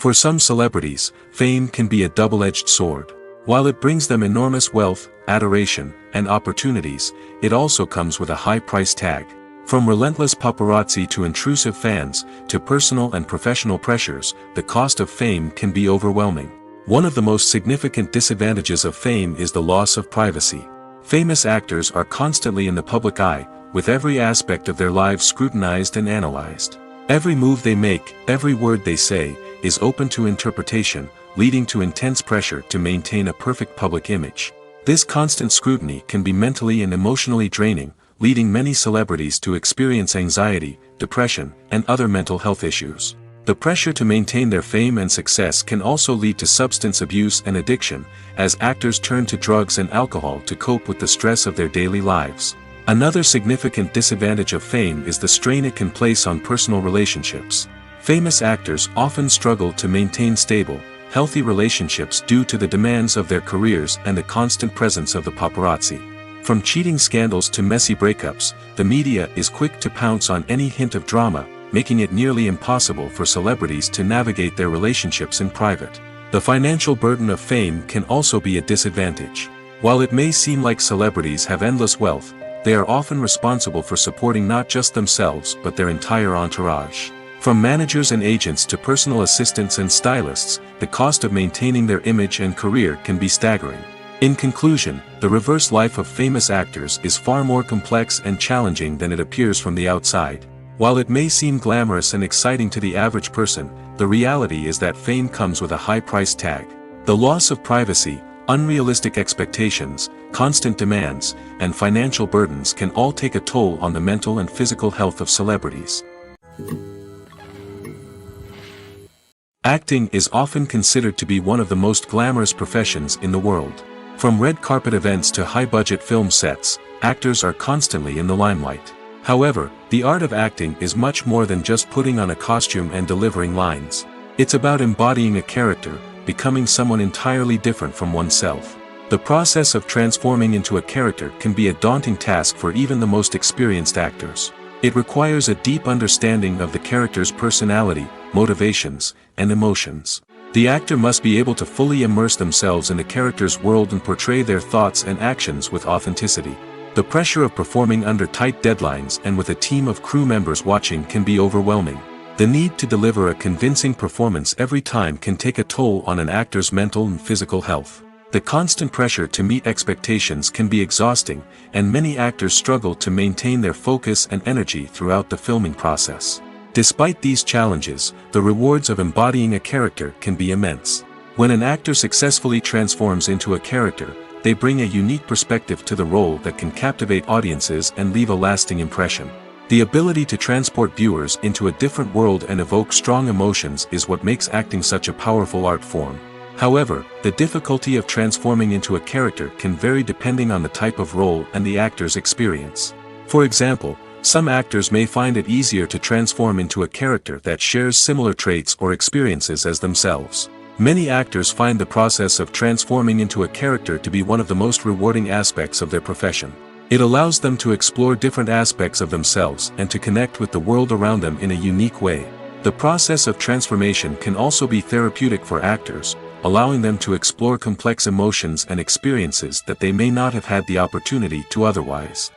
Speaker 1: For some celebrities, fame can be a double-edged sword. While it brings them enormous wealth, adoration, and opportunities, it also comes with a high price tag. From relentless paparazzi to intrusive fans, to personal and professional pressures, the cost of fame can be overwhelming. One of the most significant disadvantages of fame is the loss of privacy. Famous actors are constantly in the public eye, with every aspect of their lives scrutinized and analyzed. Every move they make, every word they say, is open to interpretation, leading to intense pressure to maintain a perfect public image. This constant scrutiny can be mentally and emotionally draining, leading many celebrities to experience anxiety, depression, and other mental health issues. The pressure to maintain their fame and success can also lead to substance abuse and addiction, as actors turn to drugs and alcohol to cope with the stress of their daily lives. Another significant disadvantage of fame is the strain it can place on personal relationships. Famous actors often struggle to maintain stable, healthy relationships due to the demands of their careers and the constant presence of the paparazzi. From cheating scandals to messy breakups, the media is quick to pounce on any hint of drama, making it nearly impossible for celebrities to navigate their relationships in private. The financial burden of fame can also be a disadvantage. While it may seem like celebrities have endless wealth, they are often responsible for supporting not just themselves but their entire entourage. From managers and agents to personal assistants and stylists, the cost of maintaining their image and career can be staggering. In conclusion, the reverse life of famous actors is far more complex and challenging than it appears from the outside. While it may seem glamorous and exciting to the average person, the reality is that fame comes with a high price tag. The loss of privacy, unrealistic expectations, constant demands, and financial burdens can all take a toll on the mental and physical health of celebrities. Acting is often considered to be one of the most glamorous professions in the world. From red carpet events to high-budget film sets, actors are constantly in the limelight. However, the art of acting is much more than just putting on a costume and delivering lines. It's about embodying a character, becoming someone entirely different from oneself. The process of transforming into a character can be a daunting task for even the most experienced actors. It requires a deep understanding of the character's personality, motivations, and emotions. The actor must be able to fully immerse themselves in the character's world and portray their thoughts and actions with authenticity. The pressure of performing under tight deadlines and with a team of crew members watching can be overwhelming. The need to deliver a convincing performance every time can take a toll on an actor's mental and physical health. The constant pressure to meet expectations can be exhausting, and many actors struggle to maintain their focus and energy throughout the filming process. Despite these challenges, the rewards of embodying a character can be immense. When an actor successfully transforms into a character, they bring a unique perspective to the role that can captivate audiences and leave a lasting impression. The ability to transport viewers into a different world and evoke strong emotions is what makes acting such a powerful art form. However, the difficulty of transforming into a character can vary depending on the type of role and the actor's experience. For example, some actors may find it easier to transform into a character that shares similar traits or experiences as themselves. Many actors find the process of transforming into a character to be one of the most rewarding aspects of their profession. It allows them to explore different aspects of themselves and to connect with the world around them in a unique way. The process of transformation can also be therapeutic for actors, allowing them to explore complex emotions and experiences that they may not have had the opportunity to otherwise.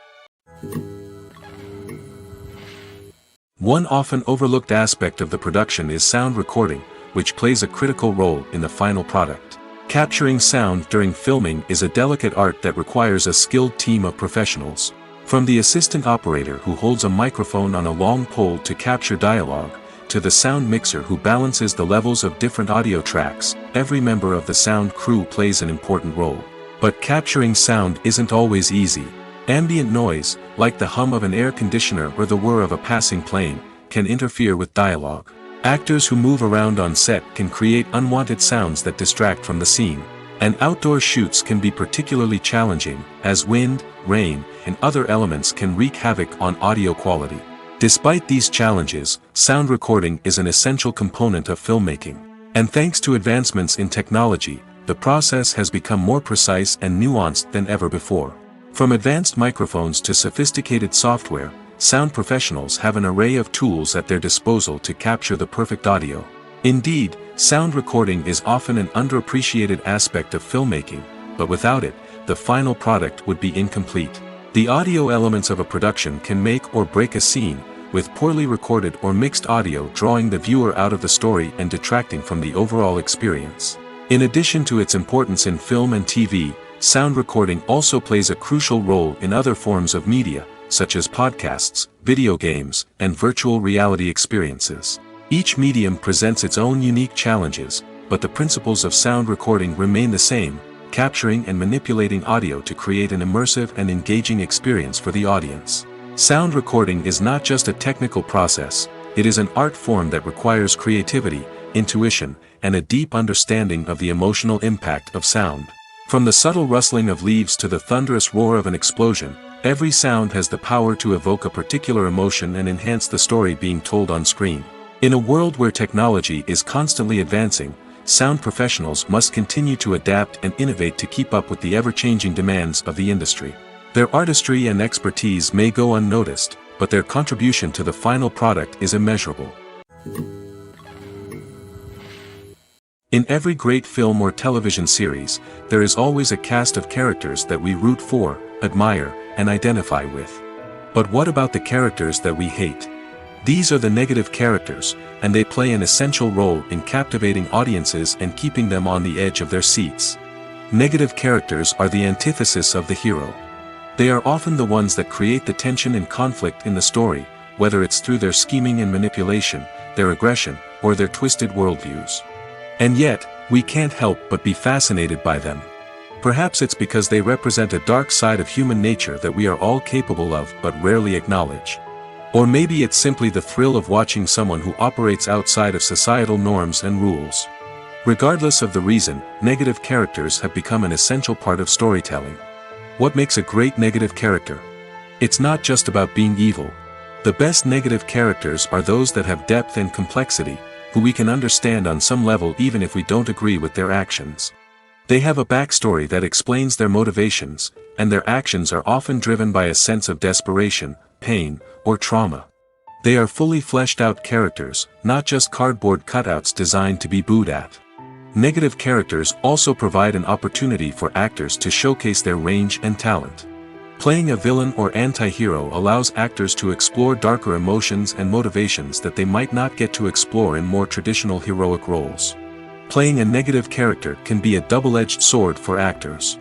Speaker 1: One often overlooked aspect of the production is sound recording, which plays a critical role in the final product. Capturing sound during filming is a delicate art that requires a skilled team of professionals. From the assistant operator who holds a microphone on a long pole to capture dialogue, to the sound mixer who balances the levels of different audio tracks, every member of the sound crew plays an important role. But capturing sound isn't always easy. Ambient noise, like the hum of an air conditioner or the whir of a passing plane, can interfere with dialogue. Actors who move around on set can create unwanted sounds that distract from the scene. And outdoor shoots can be particularly challenging, as wind, rain, and other elements can wreak havoc on audio quality. Despite these challenges, sound recording is an essential component of filmmaking. And thanks to advancements in technology, the process has become more precise and nuanced than ever before. From advanced microphones to sophisticated software, sound professionals have an array of tools at their disposal to capture the perfect audio. Indeed, Sound recording is often an underappreciated aspect of filmmaking, but without it, the final product would be incomplete. The audio elements of a production can make or break a scene, with poorly recorded or mixed audio drawing the viewer out of the story and detracting from the overall experience. In addition to its importance in film and TV, sound recording also plays a crucial role in other forms of media, such as podcasts, video games, and virtual reality experiences. Each medium presents its own unique challenges, but the principles of sound recording remain the same, capturing and manipulating audio to create an immersive and engaging experience for the audience. Sound recording is not just a technical process, it is an art form that requires creativity, intuition, and a deep understanding of the emotional impact of sound. From the subtle rustling of leaves to the thunderous roar of an explosion, every sound has the power to evoke a particular emotion and enhance the story being told on screen. In a world where technology is constantly advancing, sound professionals must continue to adapt and innovate to keep up with the ever-changing demands of the industry. Their artistry and expertise may go unnoticed, but their contribution to the final product is immeasurable. In every great film or television series, there is always a cast of characters that we root for, admire, and identify with. But what about the characters that we hate? These are the negative characters, and they play an essential role in captivating audiences and keeping them on the edge of their seats. Negative characters are the antithesis of the hero. They are often the ones that create the tension and conflict in the story, whether it's through their scheming and manipulation, their aggression, or their twisted worldviews. And yet, we can't help but be fascinated by them. Perhaps it's because they represent a dark side of human nature that we are all capable of but rarely acknowledge. Or maybe it's simply the thrill of watching someone who operates outside of societal norms and rules. Regardless of the reason, negative characters have become an essential part of storytelling. What makes a great negative character? It's not just about being evil. The best negative characters are those that have depth and complexity, who we can understand on some level even if we don't agree with their actions. They have a backstory that explains their motivations, and their actions are often driven by a sense of desperation, pain, or trauma. They are fully fleshed out characters, not just cardboard cutouts designed to be booed at. Negative characters also provide an opportunity for actors to showcase their range and talent. Playing a villain or anti-hero allows actors to explore darker emotions and motivations that they might not get to explore in more traditional heroic roles. Playing a negative character can be a double-edged sword for actors.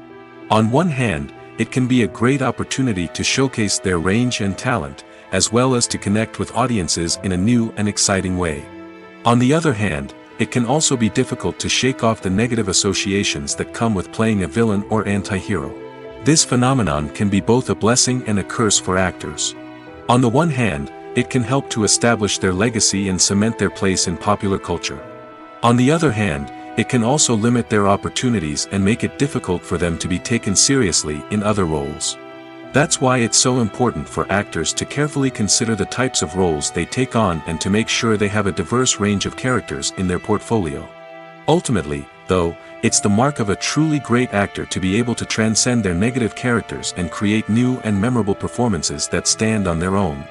Speaker 1: On one hand, it can be a great opportunity to showcase their range and talent, as well as to connect with audiences in a new and exciting way. On the other hand, it can also be difficult to shake off the negative associations that come with playing a villain or anti-hero. This phenomenon can be both a blessing and a curse for actors. On the one hand, it can help to establish their legacy and cement their place in popular culture. On the other hand, it can also limit their opportunities and make it difficult for them to be taken seriously in other roles. That's why it's so important for actors to carefully consider the types of roles they take on and to make sure they have a diverse range of characters in their portfolio. Ultimately, though, it's the mark of a truly great actor to be able to transcend their negative characters and create new and memorable performances that stand on their own.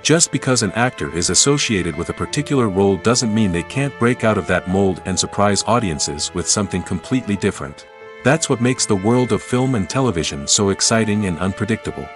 Speaker 1: Just because an actor is associated with a particular role doesn't mean they can't break out of that mold and surprise audiences with something completely different. That's what makes the world of film and television so exciting and unpredictable.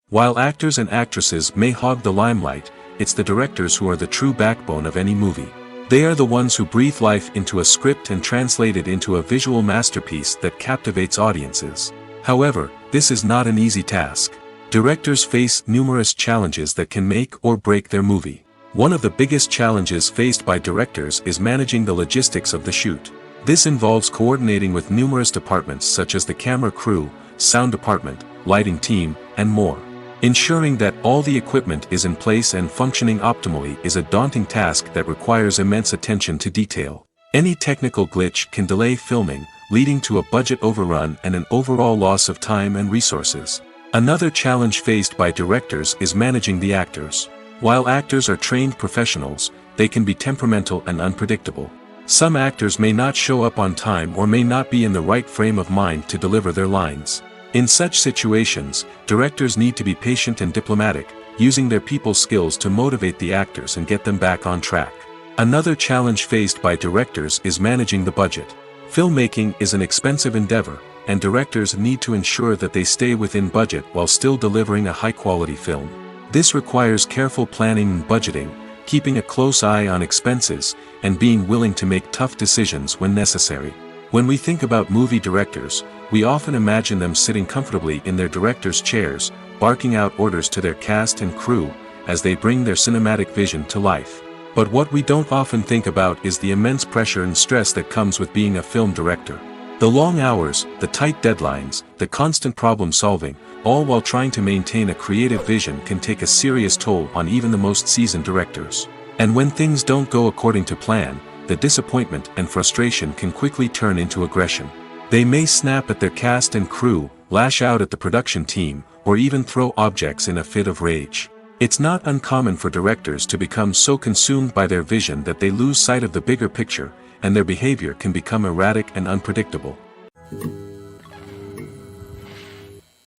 Speaker 1: While actors and actresses may hog the limelight, it's the directors who are the true backbone of any movie. They are the ones who breathe life into a script and translate it into a visual masterpiece that captivates audiences. However, this is not an easy task. Directors face numerous challenges that can make or break their movie. One of the biggest challenges faced by directors is managing the logistics of the shoot. This involves coordinating with numerous departments such as the camera crew, sound department, lighting team, and more. Ensuring that all the equipment is in place and functioning optimally is a daunting task that requires immense attention to detail. Any technical glitch can delay filming, leading to a budget overrun and an overall loss of time and resources. Another challenge faced by directors is managing the actors. While actors are trained professionals, they can be temperamental and unpredictable. Some actors may not show up on time or may not be in the right frame of mind to deliver their lines. In such situations, directors need to be patient and diplomatic, using their people skills to motivate the actors and get them back on track. Another challenge faced by directors is managing the budget. Filmmaking is an expensive endeavor, and directors need to ensure that they stay within budget while still delivering a high-quality film. This requires careful planning and budgeting, keeping a close eye on expenses, and being willing to make tough decisions when necessary. When we think about movie directors, we often imagine them sitting comfortably in their director's chairs, barking out orders to their cast and crew, as they bring their cinematic vision to life. But what we don't often think about is the immense pressure and stress that comes with being a film director. The long hours, the tight deadlines, the constant problem solving, all while trying to maintain a creative vision can take a serious toll on even the most seasoned directors. And when things don't go according to plan, the disappointment and frustration can quickly turn into aggression. They may snap at their cast and crew, lash out at the production team, or even throw objects in a fit of rage. It's not uncommon for directors to become so consumed by their vision that they lose sight of the bigger picture, and their behavior can become erratic and unpredictable.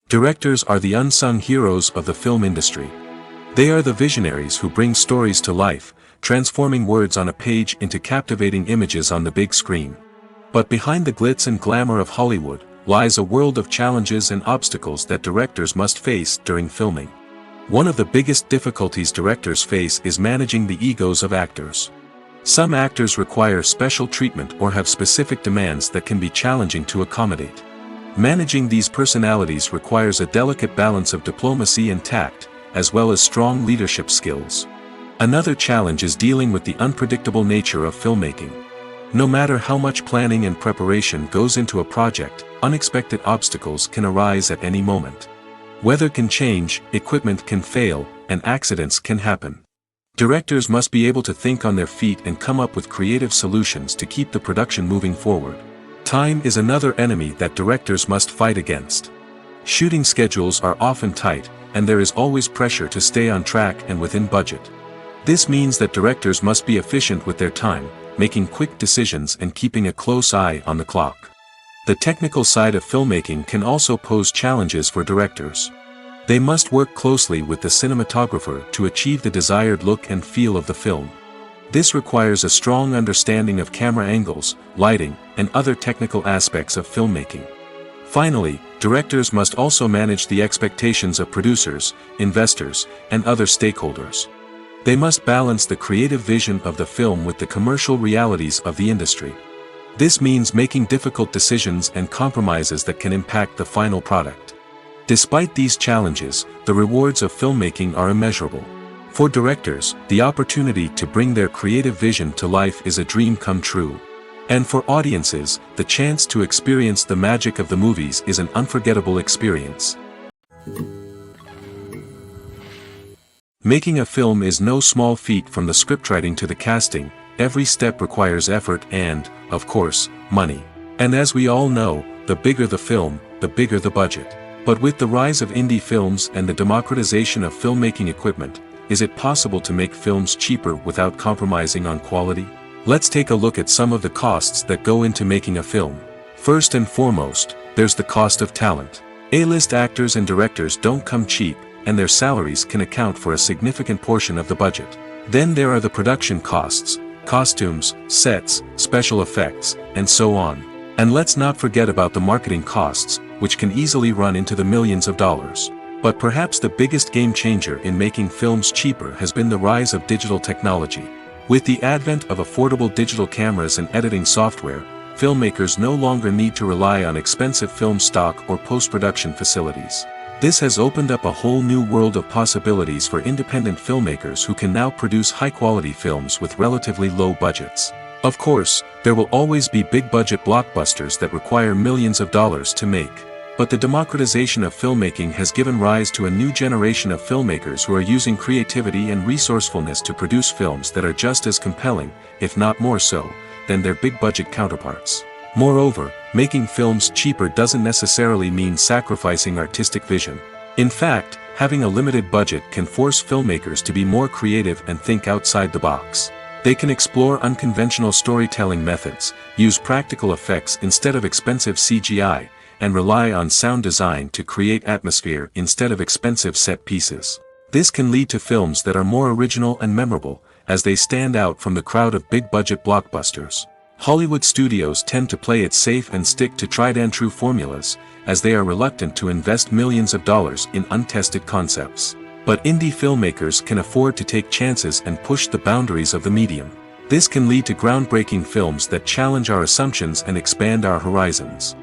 Speaker 1: Directors are the unsung heroes of the film industry. They are the visionaries who bring stories to life, transforming words on a page into captivating images on the big screen. But behind the glitz and glamour of Hollywood lies a world of challenges and obstacles that directors must face during filming. One of the biggest difficulties directors face is managing the egos of actors. Some actors require special treatment or have specific demands that can be challenging to accommodate. Managing these personalities requires a delicate balance of diplomacy and tact, as well as strong leadership skills. Another challenge is dealing with the unpredictable nature of filmmaking. No matter how much planning and preparation goes into a project, unexpected obstacles can arise at any moment. Weather can change, equipment can fail, and accidents can happen. Directors must be able to think on their feet and come up with creative solutions to keep the production moving forward. Time is another enemy that directors must fight against. Shooting schedules are often tight, and there is always pressure to stay on track and within budget. This means that directors must be efficient with their time, making quick decisions and keeping a close eye on the clock. The technical side of filmmaking can also pose challenges for directors. They must work closely with the cinematographer to achieve the desired look and feel of the film. This requires a strong understanding of camera angles, lighting, and other technical aspects of filmmaking. Finally, directors must also manage the expectations of producers, investors, and other stakeholders. They must balance the creative vision of the film with the commercial realities of the industry. This means making difficult decisions and compromises that can impact the final product. Despite these challenges, the rewards of filmmaking are immeasurable. For directors, the opportunity to bring their creative vision to life is a dream come true. And for audiences, the chance to experience the magic of the movies is an unforgettable experience. Making a film is no small feat. From the scriptwriting to the casting, every step requires effort and, of course, money. And as we all know, the bigger the film, the bigger the budget. But with the rise of indie films and the democratization of filmmaking equipment, is it possible to make films cheaper without compromising on quality? Let's take a look at some of the costs that go into making a film. First and foremost, there's the cost of talent. A-list actors and directors don't come cheap, and their salaries can account for a significant portion of the budget. Then there are the production costs, costumes, sets, special effects, and so on. And let's not forget about the marketing costs, which can easily run into the millions of dollars. But perhaps the biggest game changer in making films cheaper has been the rise of digital technology. With the advent of affordable digital cameras and editing software, filmmakers no longer need to rely on expensive film stock or post-production facilities. This has opened up a whole new world of possibilities for independent filmmakers who can now produce high-quality films with relatively low budgets. Of course, there will always be big-budget blockbusters that require millions of dollars to make. But the democratization of filmmaking has given rise to a new generation of filmmakers who are using creativity and resourcefulness to produce films that are just as compelling, if not more so, than their big-budget counterparts. Moreover, making films cheaper doesn't necessarily mean sacrificing artistic vision. In fact, having a limited budget can force filmmakers to be more creative and think outside the box. They can explore unconventional storytelling methods, use practical effects instead of expensive CGI, and rely on sound design to create atmosphere instead of expensive set pieces. This can lead to films that are more original and memorable, as they stand out from the crowd of big-budget blockbusters. Hollywood studios tend to play it safe and stick to tried-and-true formulas, as they are reluctant to invest millions of dollars in untested concepts. But indie filmmakers can afford to take chances and push the boundaries of the medium. This can lead to groundbreaking films that challenge our assumptions and expand our horizons.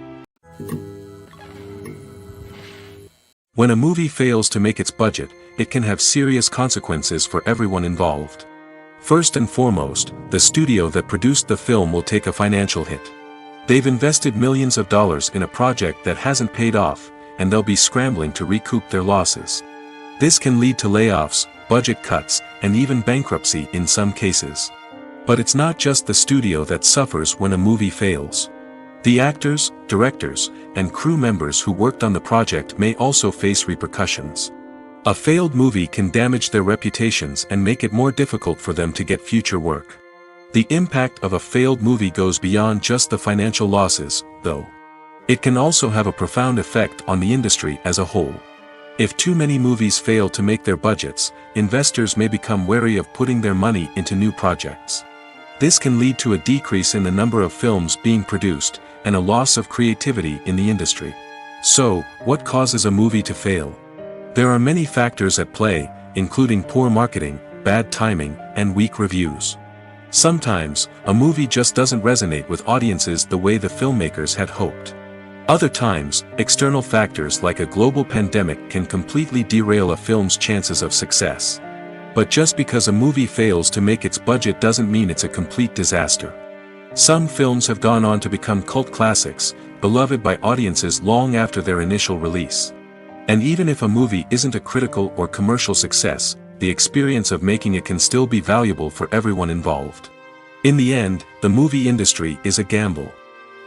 Speaker 1: When a movie fails to make its budget, it can have serious consequences for everyone involved. First and foremost, the studio that produced the film will take a financial hit. They've invested millions of dollars in a project that hasn't paid off, and they'll be scrambling to recoup their losses. This can lead to layoffs, budget cuts, and even bankruptcy in some cases. But it's not just the studio that suffers when a movie fails. The actors, directors, and crew members who worked on the project may also face repercussions. A failed movie can damage their reputations and make it more difficult for them to get future work. The impact of a failed movie goes beyond just the financial losses, though. It can also have a profound effect on the industry as a whole. If too many movies fail to make their budgets, investors may become wary of putting their money into new projects. This can lead to a decrease in the number of films being produced, and a loss of creativity in the industry. So, what causes a movie to fail? There are many factors at play, including poor marketing, bad timing, and weak reviews. Sometimes, a movie just doesn't resonate with audiences the way the filmmakers had hoped. Other times, external factors like a global pandemic can completely derail a film's chances of success. But just because a movie fails to make its budget doesn't mean it's a complete disaster. Some films have gone on to become cult classics, beloved by audiences long after their initial release. And even if a movie isn't a critical or commercial success, the experience of making it can still be valuable for everyone involved. In the end, the movie industry is a gamble.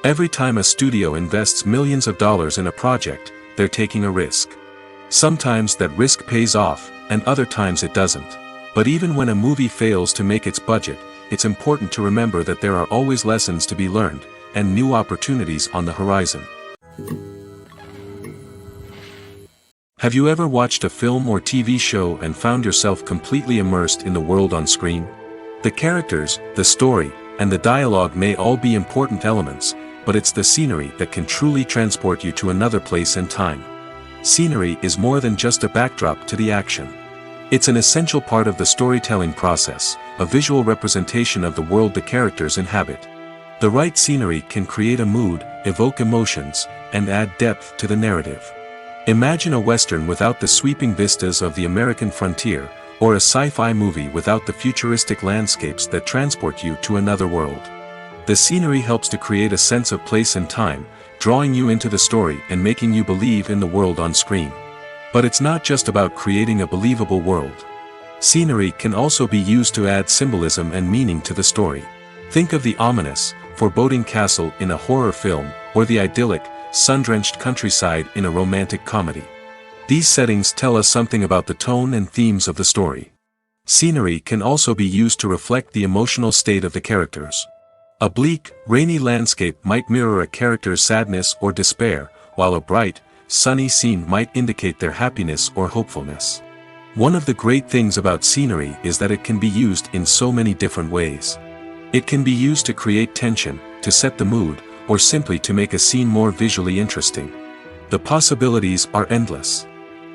Speaker 1: Every time a studio invests millions of dollars in a project, they're taking a risk. Sometimes that risk pays off, and other times it doesn't. But even when a movie fails to make its budget, it's important to remember that there are always lessons to be learned, and new opportunities on the horizon. Have you ever watched a film or TV show and found yourself completely immersed in the world on screen? The characters, the story, and the dialogue may all be important elements, but it's the scenery that can truly transport you to another place and time. Scenery is more than just a backdrop to the action. It's an essential part of the storytelling process, a visual representation of the world the characters inhabit. The right scenery can create a mood, evoke emotions, and add depth to the narrative. Imagine a Western without the sweeping vistas of the American frontier, or a sci-fi movie without the futuristic landscapes that transport you to another world. The scenery helps to create a sense of place and time, drawing you into the story and making you believe in the world on screen. But it's not just about creating a believable world. Scenery can also be used to add symbolism and meaning to the story. Think of the ominous, foreboding castle in a horror film, or the idyllic, sun-drenched countryside in a romantic comedy. These settings tell us something about the tone and themes of the story. Scenery can also be used to reflect the emotional state of the characters. A bleak, rainy landscape might mirror a character's sadness or despair, while a bright, sunny scene might indicate their happiness or hopefulness. One of the great things about scenery is that it can be used in so many different ways. It can be used to create tension, to set the mood, or simply to make a scene more visually interesting. The possibilities are endless.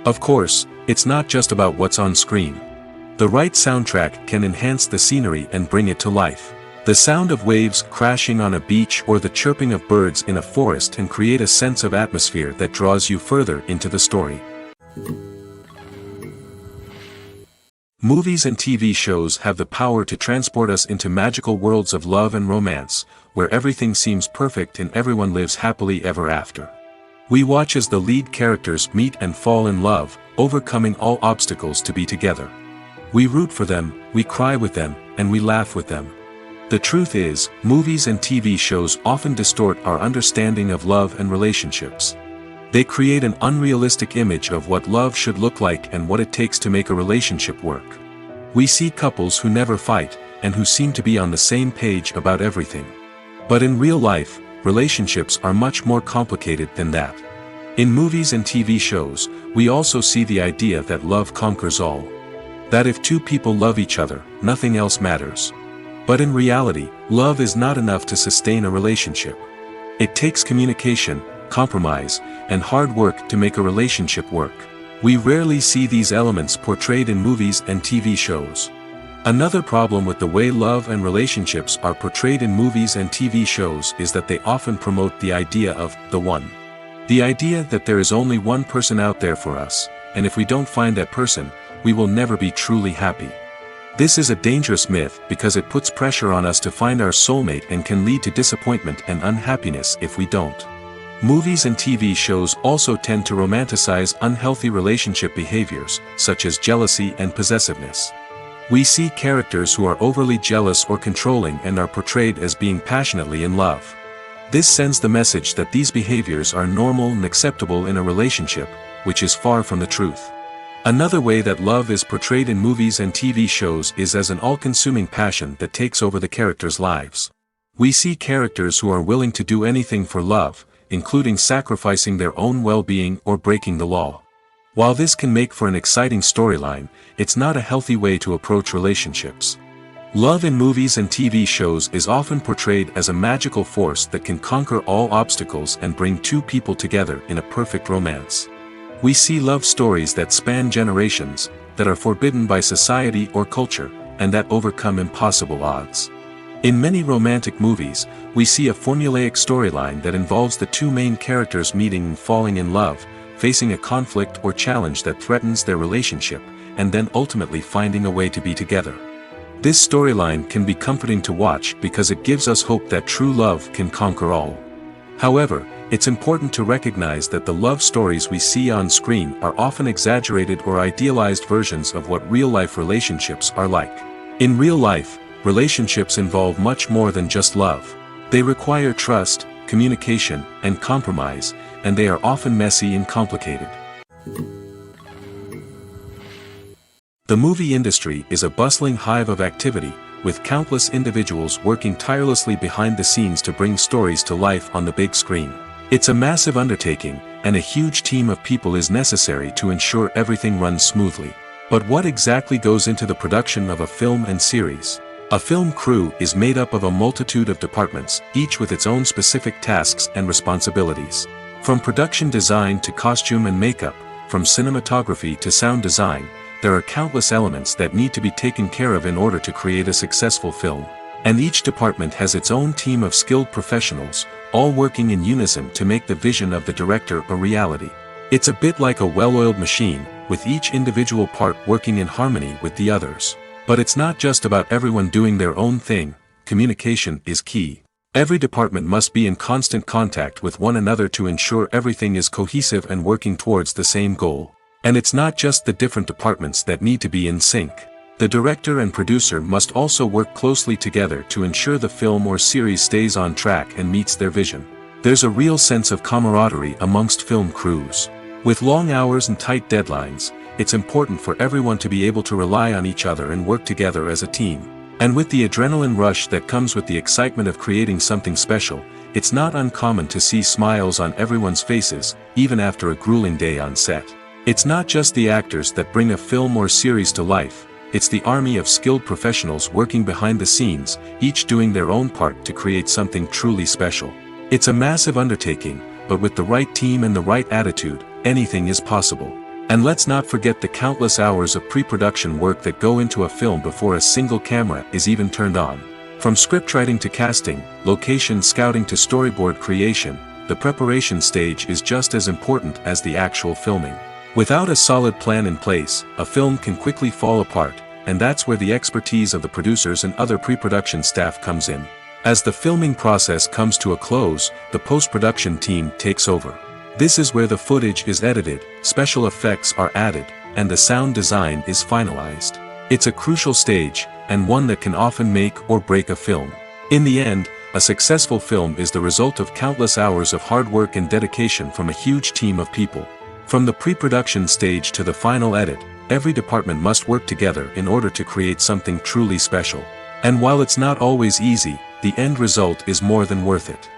Speaker 1: Of course, it's not just about what's on screen. The right soundtrack can enhance the scenery and bring it to life. The sound of waves crashing on a beach or the chirping of birds in a forest can create a sense of atmosphere that draws you further into the story. Movies and TV shows have the power to transport us into magical worlds of love and romance, where everything seems perfect and everyone lives happily ever after. We watch as the lead characters meet and fall in love, overcoming all obstacles to be together. We root for them, we cry with them, and we laugh with them. The truth is, movies and TV shows often distort our understanding of love and relationships. They create an unrealistic image of what love should look like and what it takes to make a relationship work. We see couples who never fight, and who seem to be on the same page about everything. But in real life, relationships are much more complicated than that. In movies and TV shows, we also see the idea that love conquers all. That if two people love each other, nothing else matters. But in reality, love is not enough to sustain a relationship. It takes communication, compromise, and hard work to make a relationship work. We rarely see these elements portrayed in movies and TV shows. Another problem with the way love and relationships are portrayed in movies and TV shows is that they often promote the idea of the one. The idea that there is only one person out there for us, and if we don't find that person, we will never be truly happy. This is a dangerous myth because it puts pressure on us to find our soulmate and can lead to disappointment and unhappiness if we don't. Movies and TV shows also tend to romanticize unhealthy relationship behaviors, such as jealousy and possessiveness. We see characters who are overly jealous or controlling and are portrayed as being passionately in love. This sends the message that these behaviors are normal and acceptable in a relationship, which is far from the truth. Another way that love is portrayed in movies and TV shows is as an all-consuming passion that takes over the characters' lives. We see characters who are willing to do anything for love, including sacrificing their own well-being or breaking the law. While this can make for an exciting storyline, it's not a healthy way to approach relationships. Love in movies and TV shows is often portrayed as a magical force that can conquer all obstacles and bring two people together in a perfect romance. We see love stories that span generations, that are forbidden by society or culture, and that overcome impossible odds. In many romantic movies, we see a formulaic storyline that involves the two main characters meeting and falling in love, facing a conflict or challenge that threatens their relationship, and then ultimately finding a way to be together. This storyline can be comforting to watch because it gives us hope that true love can conquer all. However, it's important to recognize that the love stories we see on screen are often exaggerated or idealized versions of what real-life relationships are like. In real life, relationships involve much more than just love. They require trust, communication, and compromise, and they are often messy and complicated. The movie industry is a bustling hive of activity, with countless individuals working tirelessly behind the scenes to bring stories to life on the big screen. It's a massive undertaking, and a huge team of people is necessary to ensure everything runs smoothly. But what exactly goes into the production of a film and series? A film crew is made up of a multitude of departments, each with its own specific tasks and responsibilities. From production design to costume and makeup, from cinematography to sound design, there are countless elements that need to be taken care of in order to create a successful film. And each department has its own team of skilled professionals, all working in unison to make the vision of the director a reality. It's a bit like a well-oiled machine, with each individual part working in harmony with the others. But it's not just about everyone doing their own thing. Communication is key. Every department must be in constant contact with one another to ensure everything is cohesive and working towards the same goal. And it's not just the different departments that need to be in sync. The director and producer must also work closely together to ensure the film or series stays on track and meets their vision. There's a real sense of camaraderie amongst film crews. With long hours and tight deadlines, it's important for everyone to be able to rely on each other and work together as a team. And with the adrenaline rush that comes with the excitement of creating something special, it's not uncommon to see smiles on everyone's faces, even after a grueling day on set. It's not just the actors that bring a film or series to life, it's the army of skilled professionals working behind the scenes, each doing their own part to create something truly special. It's a massive undertaking, but with the right team and the right attitude, anything is possible. And let's not forget the countless hours of pre-production work that go into a film before a single camera is even turned on. From scriptwriting to casting, location scouting to storyboard creation, the preparation stage is just as important as the actual filming. Without a solid plan in place, a film can quickly fall apart, and that's where the expertise of the producers and other pre-production staff comes in. As the filming process comes to a close, the post-production team takes over. This is where the footage is edited, special effects are added, and the sound design is finalized. It's a crucial stage, and one that can often make or break a film. In the end, a successful film is the result of countless hours of hard work and dedication from a huge team of people. From the pre-production stage to the final edit, every department must work together in order to create something truly special. And while it's not always easy, the end result is more than worth it.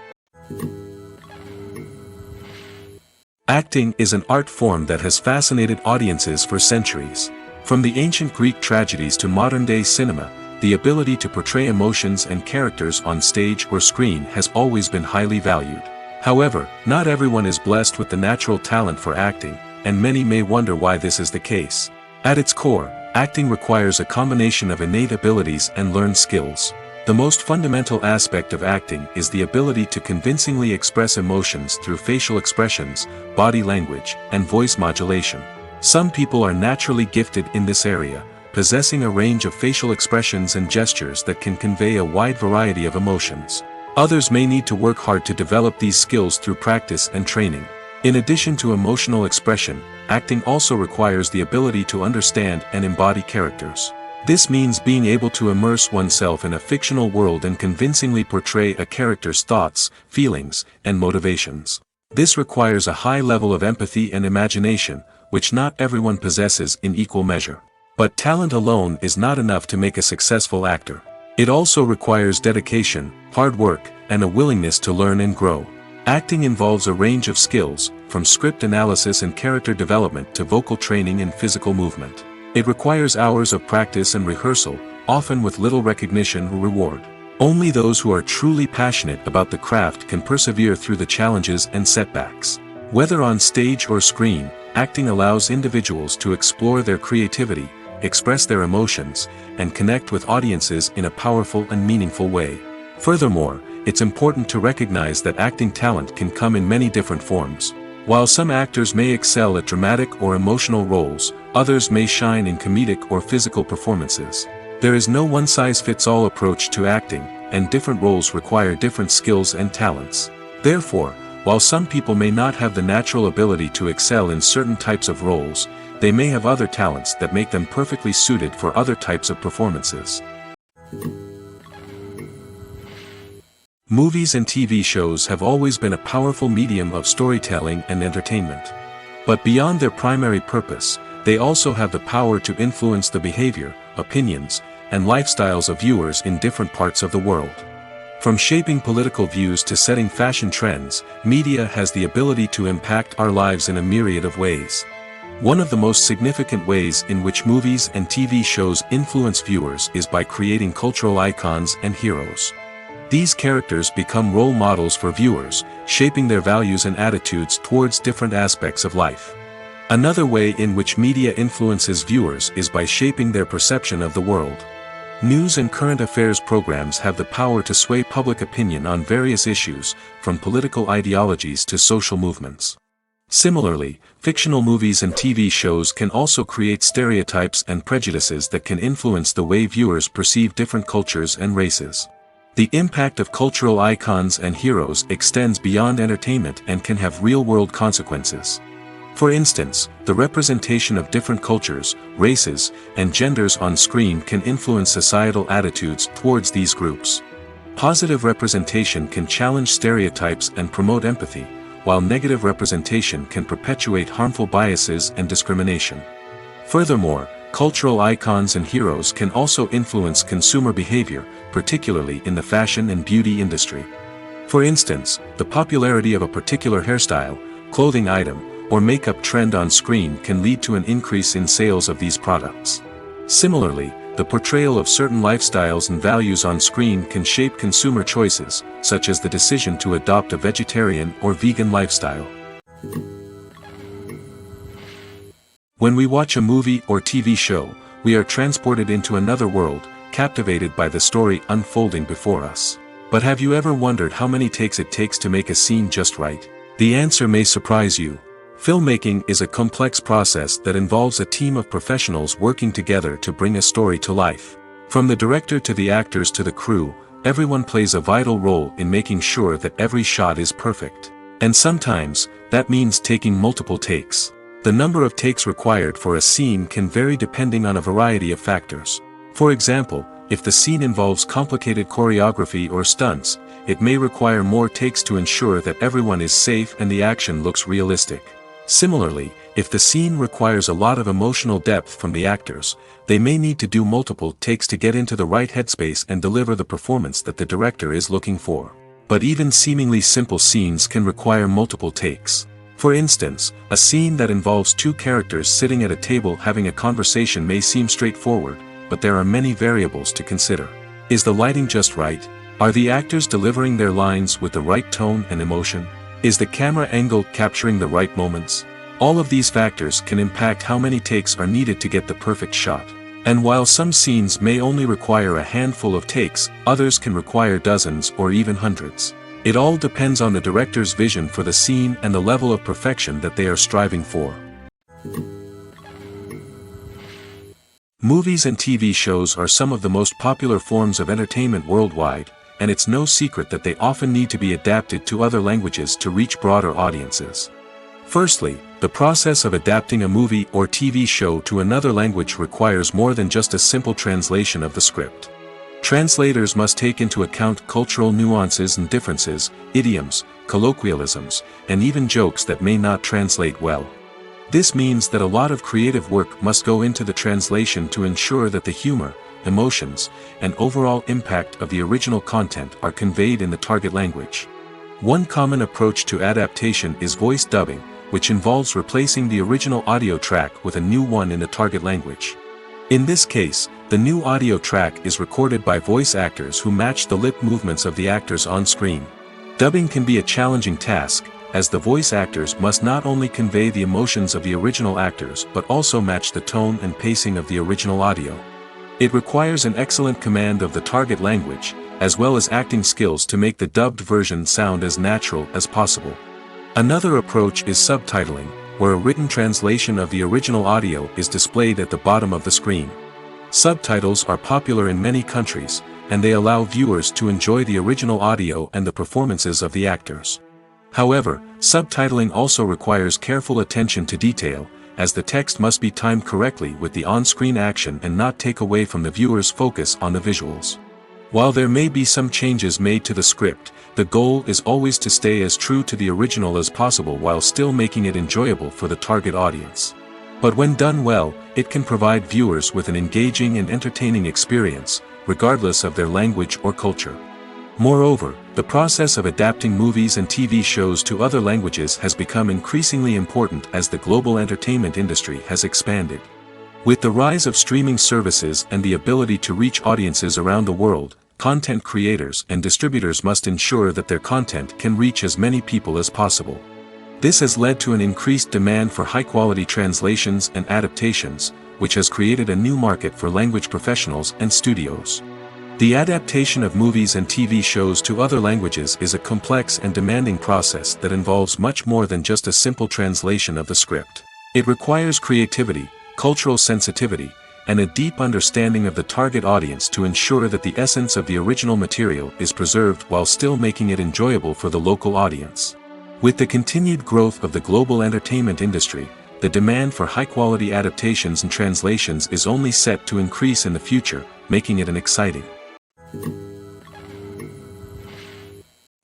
Speaker 1: Acting is an art form that has fascinated audiences for centuries. From the ancient Greek tragedies to modern-day cinema, the ability to portray emotions and characters on stage or screen has always been highly valued. However, not everyone is blessed with the natural talent for acting, and many may wonder why this is the case. At its core, acting requires a combination of innate abilities and learned skills. The most fundamental aspect of acting is the ability to convincingly express emotions through facial expressions, body language, and voice modulation. Some people are naturally gifted in this area, possessing a range of facial expressions and gestures that can convey a wide variety of emotions. Others may need to work hard to develop these skills through practice and training. In addition to emotional expression, acting also requires the ability to understand and embody characters. This means being able to immerse oneself in a fictional world and convincingly portray a character's thoughts, feelings, and motivations. This requires a high level of empathy and imagination, which not everyone possesses in equal measure. But talent alone is not enough to make a successful actor. It also requires dedication, hard work, and a willingness to learn and grow. Acting involves a range of skills, from script analysis and character development to vocal training and physical movement. It requires hours of practice and rehearsal, often with little recognition or reward. Only those who are truly passionate about the craft can persevere through the challenges and setbacks. Whether on stage or screen, acting allows individuals to explore their creativity, express their emotions, and connect with audiences in a powerful and meaningful way. Furthermore, it's important to recognize that acting talent can come in many different forms. While some actors may excel at dramatic or emotional roles, others may shine in comedic or physical performances. There is no one-size-fits-all approach to acting, and different roles require different skills and talents. Therefore, while some people may not have the natural ability to excel in certain types of roles, they may have other talents that make them perfectly suited for other types of performances. Movies and TV shows have always been a powerful medium of storytelling and entertainment. But beyond their primary purpose, they also have the power to influence the behavior, opinions, and lifestyles of viewers in different parts of the world. From shaping political views to setting fashion trends, media has the ability to impact our lives in a myriad of ways. One of the most significant ways in which movies and TV shows influence viewers is by creating cultural icons and heroes. These characters become role models for viewers, shaping their values and attitudes towards different aspects of life. Another way in which media influences viewers is by shaping their perception of the world. News and current affairs programs have the power to sway public opinion on various issues, from political ideologies to social movements. Similarly, fictional movies and TV shows can also create stereotypes and prejudices that can influence the way viewers perceive different cultures and races. The impact of cultural icons and heroes extends beyond entertainment and can have real-world consequences. For instance, the representation of different cultures, races, and genders on screen can influence societal attitudes towards these groups. Positive representation can challenge stereotypes and promote empathy, while negative representation can perpetuate harmful biases and discrimination. Furthermore, cultural icons and heroes can also influence consumer behavior, particularly in the fashion and beauty industry. For instance, the popularity of a particular hairstyle, clothing item, or makeup trend on screen can lead to an increase in sales of these products. Similarly, the portrayal of certain lifestyles and values on screen can shape consumer choices, such as the decision to adopt a vegetarian or vegan lifestyle. When we watch a movie or TV show, we are transported into another world, captivated by the story unfolding before us. But have you ever wondered how many takes it takes to make a scene just right? The answer may surprise you. Filmmaking is a complex process that involves a team of professionals working together to bring a story to life. From the director to the actors to the crew, everyone plays a vital role in making sure that every shot is perfect. And sometimes, that means taking multiple takes. The number of takes required for a scene can vary depending on a variety of factors. For example, if the scene involves complicated choreography or stunts, it may require more takes to ensure that everyone is safe and the action looks realistic. Similarly, if the scene requires a lot of emotional depth from the actors, they may need to do multiple takes to get into the right headspace and deliver the performance that the director is looking for. But even seemingly simple scenes can require multiple takes. For instance, a scene that involves two characters sitting at a table having a conversation may seem straightforward, but there are many variables to consider. Is the lighting just right? Are the actors delivering their lines with the right tone and emotion? Is the camera angle capturing the right moments? All of these factors can impact how many takes are needed to get the perfect shot. And while some scenes may only require a handful of takes, others can require dozens or even hundreds. It all depends on the director's vision for the scene and the level of perfection that they are striving for. Movies and TV shows are some of the most popular forms of entertainment worldwide, and it's no secret that they often need to be adapted to other languages to reach broader audiences. Firstly, the process of adapting a movie or TV show to another language requires more than just a simple translation of the script. Translators must take into account cultural nuances and differences, idioms, colloquialisms, and even jokes that may not translate well. This means that a lot of creative work must go into the translation to ensure that the humor, emotions, and overall impact of the original content are conveyed in the target language. One common approach to adaptation is voice dubbing, which involves replacing the original audio track with a new one in the target language. In this case, the new audio track is recorded by voice actors who match the lip movements of the actors on screen. Dubbing can be a challenging task, as the voice actors must not only convey the emotions of the original actors but also match the tone and pacing of the original audio. It requires an excellent command of the target language, as well as acting skills to make the dubbed version sound as natural as possible. Another approach is subtitling, where a written translation of the original audio is displayed at the bottom of the screen. Subtitles are popular in many countries, and they allow viewers to enjoy the original audio and the performances of the actors. However, subtitling also requires careful attention to detail, as the text must be timed correctly with the on-screen action and not take away from the viewer's focus on the visuals. While there may be some changes made to the script, the goal is always to stay as true to the original as possible while still making it enjoyable for the target audience. But when done well, it can provide viewers with an engaging and entertaining experience, regardless of their language or culture. Moreover, the process of adapting movies and TV shows to other languages has become increasingly important as the global entertainment industry has expanded. With the rise of streaming services and the ability to reach audiences around the world, content creators and distributors must ensure that their content can reach as many people as possible. This has led to an increased demand for high-quality translations and adaptations, which has created a new market for language professionals and studios. The adaptation of movies and TV shows to other languages is a complex and demanding process that involves much more than just a simple translation of the script. It requires creativity, cultural sensitivity, and a deep understanding of the target audience to ensure that the essence of the original material is preserved while still making it enjoyable for the local audience. With the continued growth of the global entertainment industry, the demand for high-quality adaptations and translations is only set to increase in the future, making it an exciting.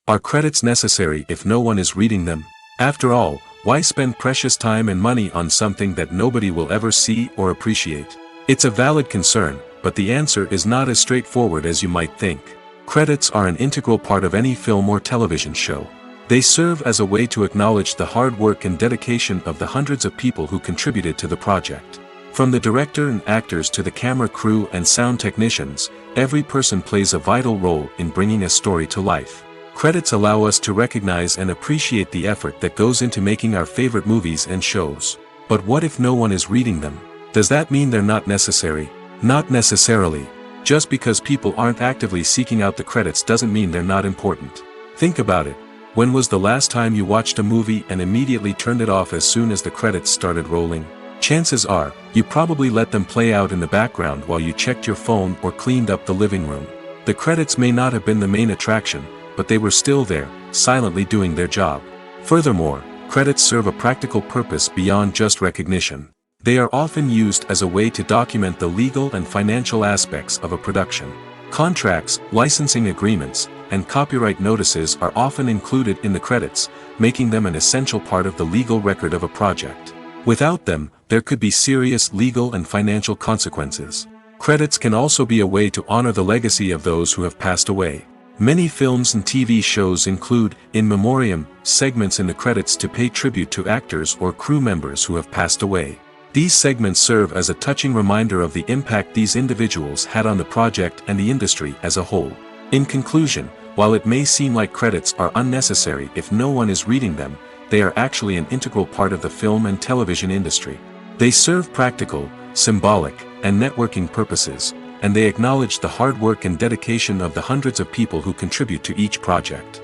Speaker 1: Are credits necessary if no one is reading them? After all, why spend precious time and money on something that nobody will ever see or appreciate? It's a valid concern, but the answer is not as straightforward as you might think. Credits are an integral part of any film or television show. They serve as a way to acknowledge the hard work and dedication of the hundreds of people who contributed to the project. From the director and actors to the camera crew and sound technicians, every person plays a vital role in bringing a story to life. Credits allow us to recognize and appreciate the effort that goes into making our favorite movies and shows. But what if no one is reading them? Does that mean they're not necessary? Not necessarily. Just because people aren't actively seeking out the credits doesn't mean they're not important. Think about it. When was the last time you watched a movie and immediately turned it off as soon as the credits started rolling? Chances are, you probably let them play out in the background while you checked your phone or cleaned up the living room. The credits may not have been the main attraction, but they were still there, silently doing their job. Furthermore, credits serve a practical purpose beyond just recognition. They are often used as a way to document the legal and financial aspects of a production. Contracts, licensing agreements, and copyright notices are often included in the credits, making them an essential part of the legal record of a project. Without them, there could be serious legal and financial consequences. Credits can also be a way to honor the legacy of those who have passed away. Many films and TV shows include, in memoriam, segments in the credits to pay tribute to actors or crew members who have passed away. These segments serve as a touching reminder of the impact these individuals had on the project and the industry as a whole. In conclusion, while it may seem like credits are unnecessary if no one is reading them, they are actually an integral part of the film and television industry. They serve practical, symbolic, and networking purposes, and they acknowledge the hard work and dedication of the hundreds of people who contribute to each project.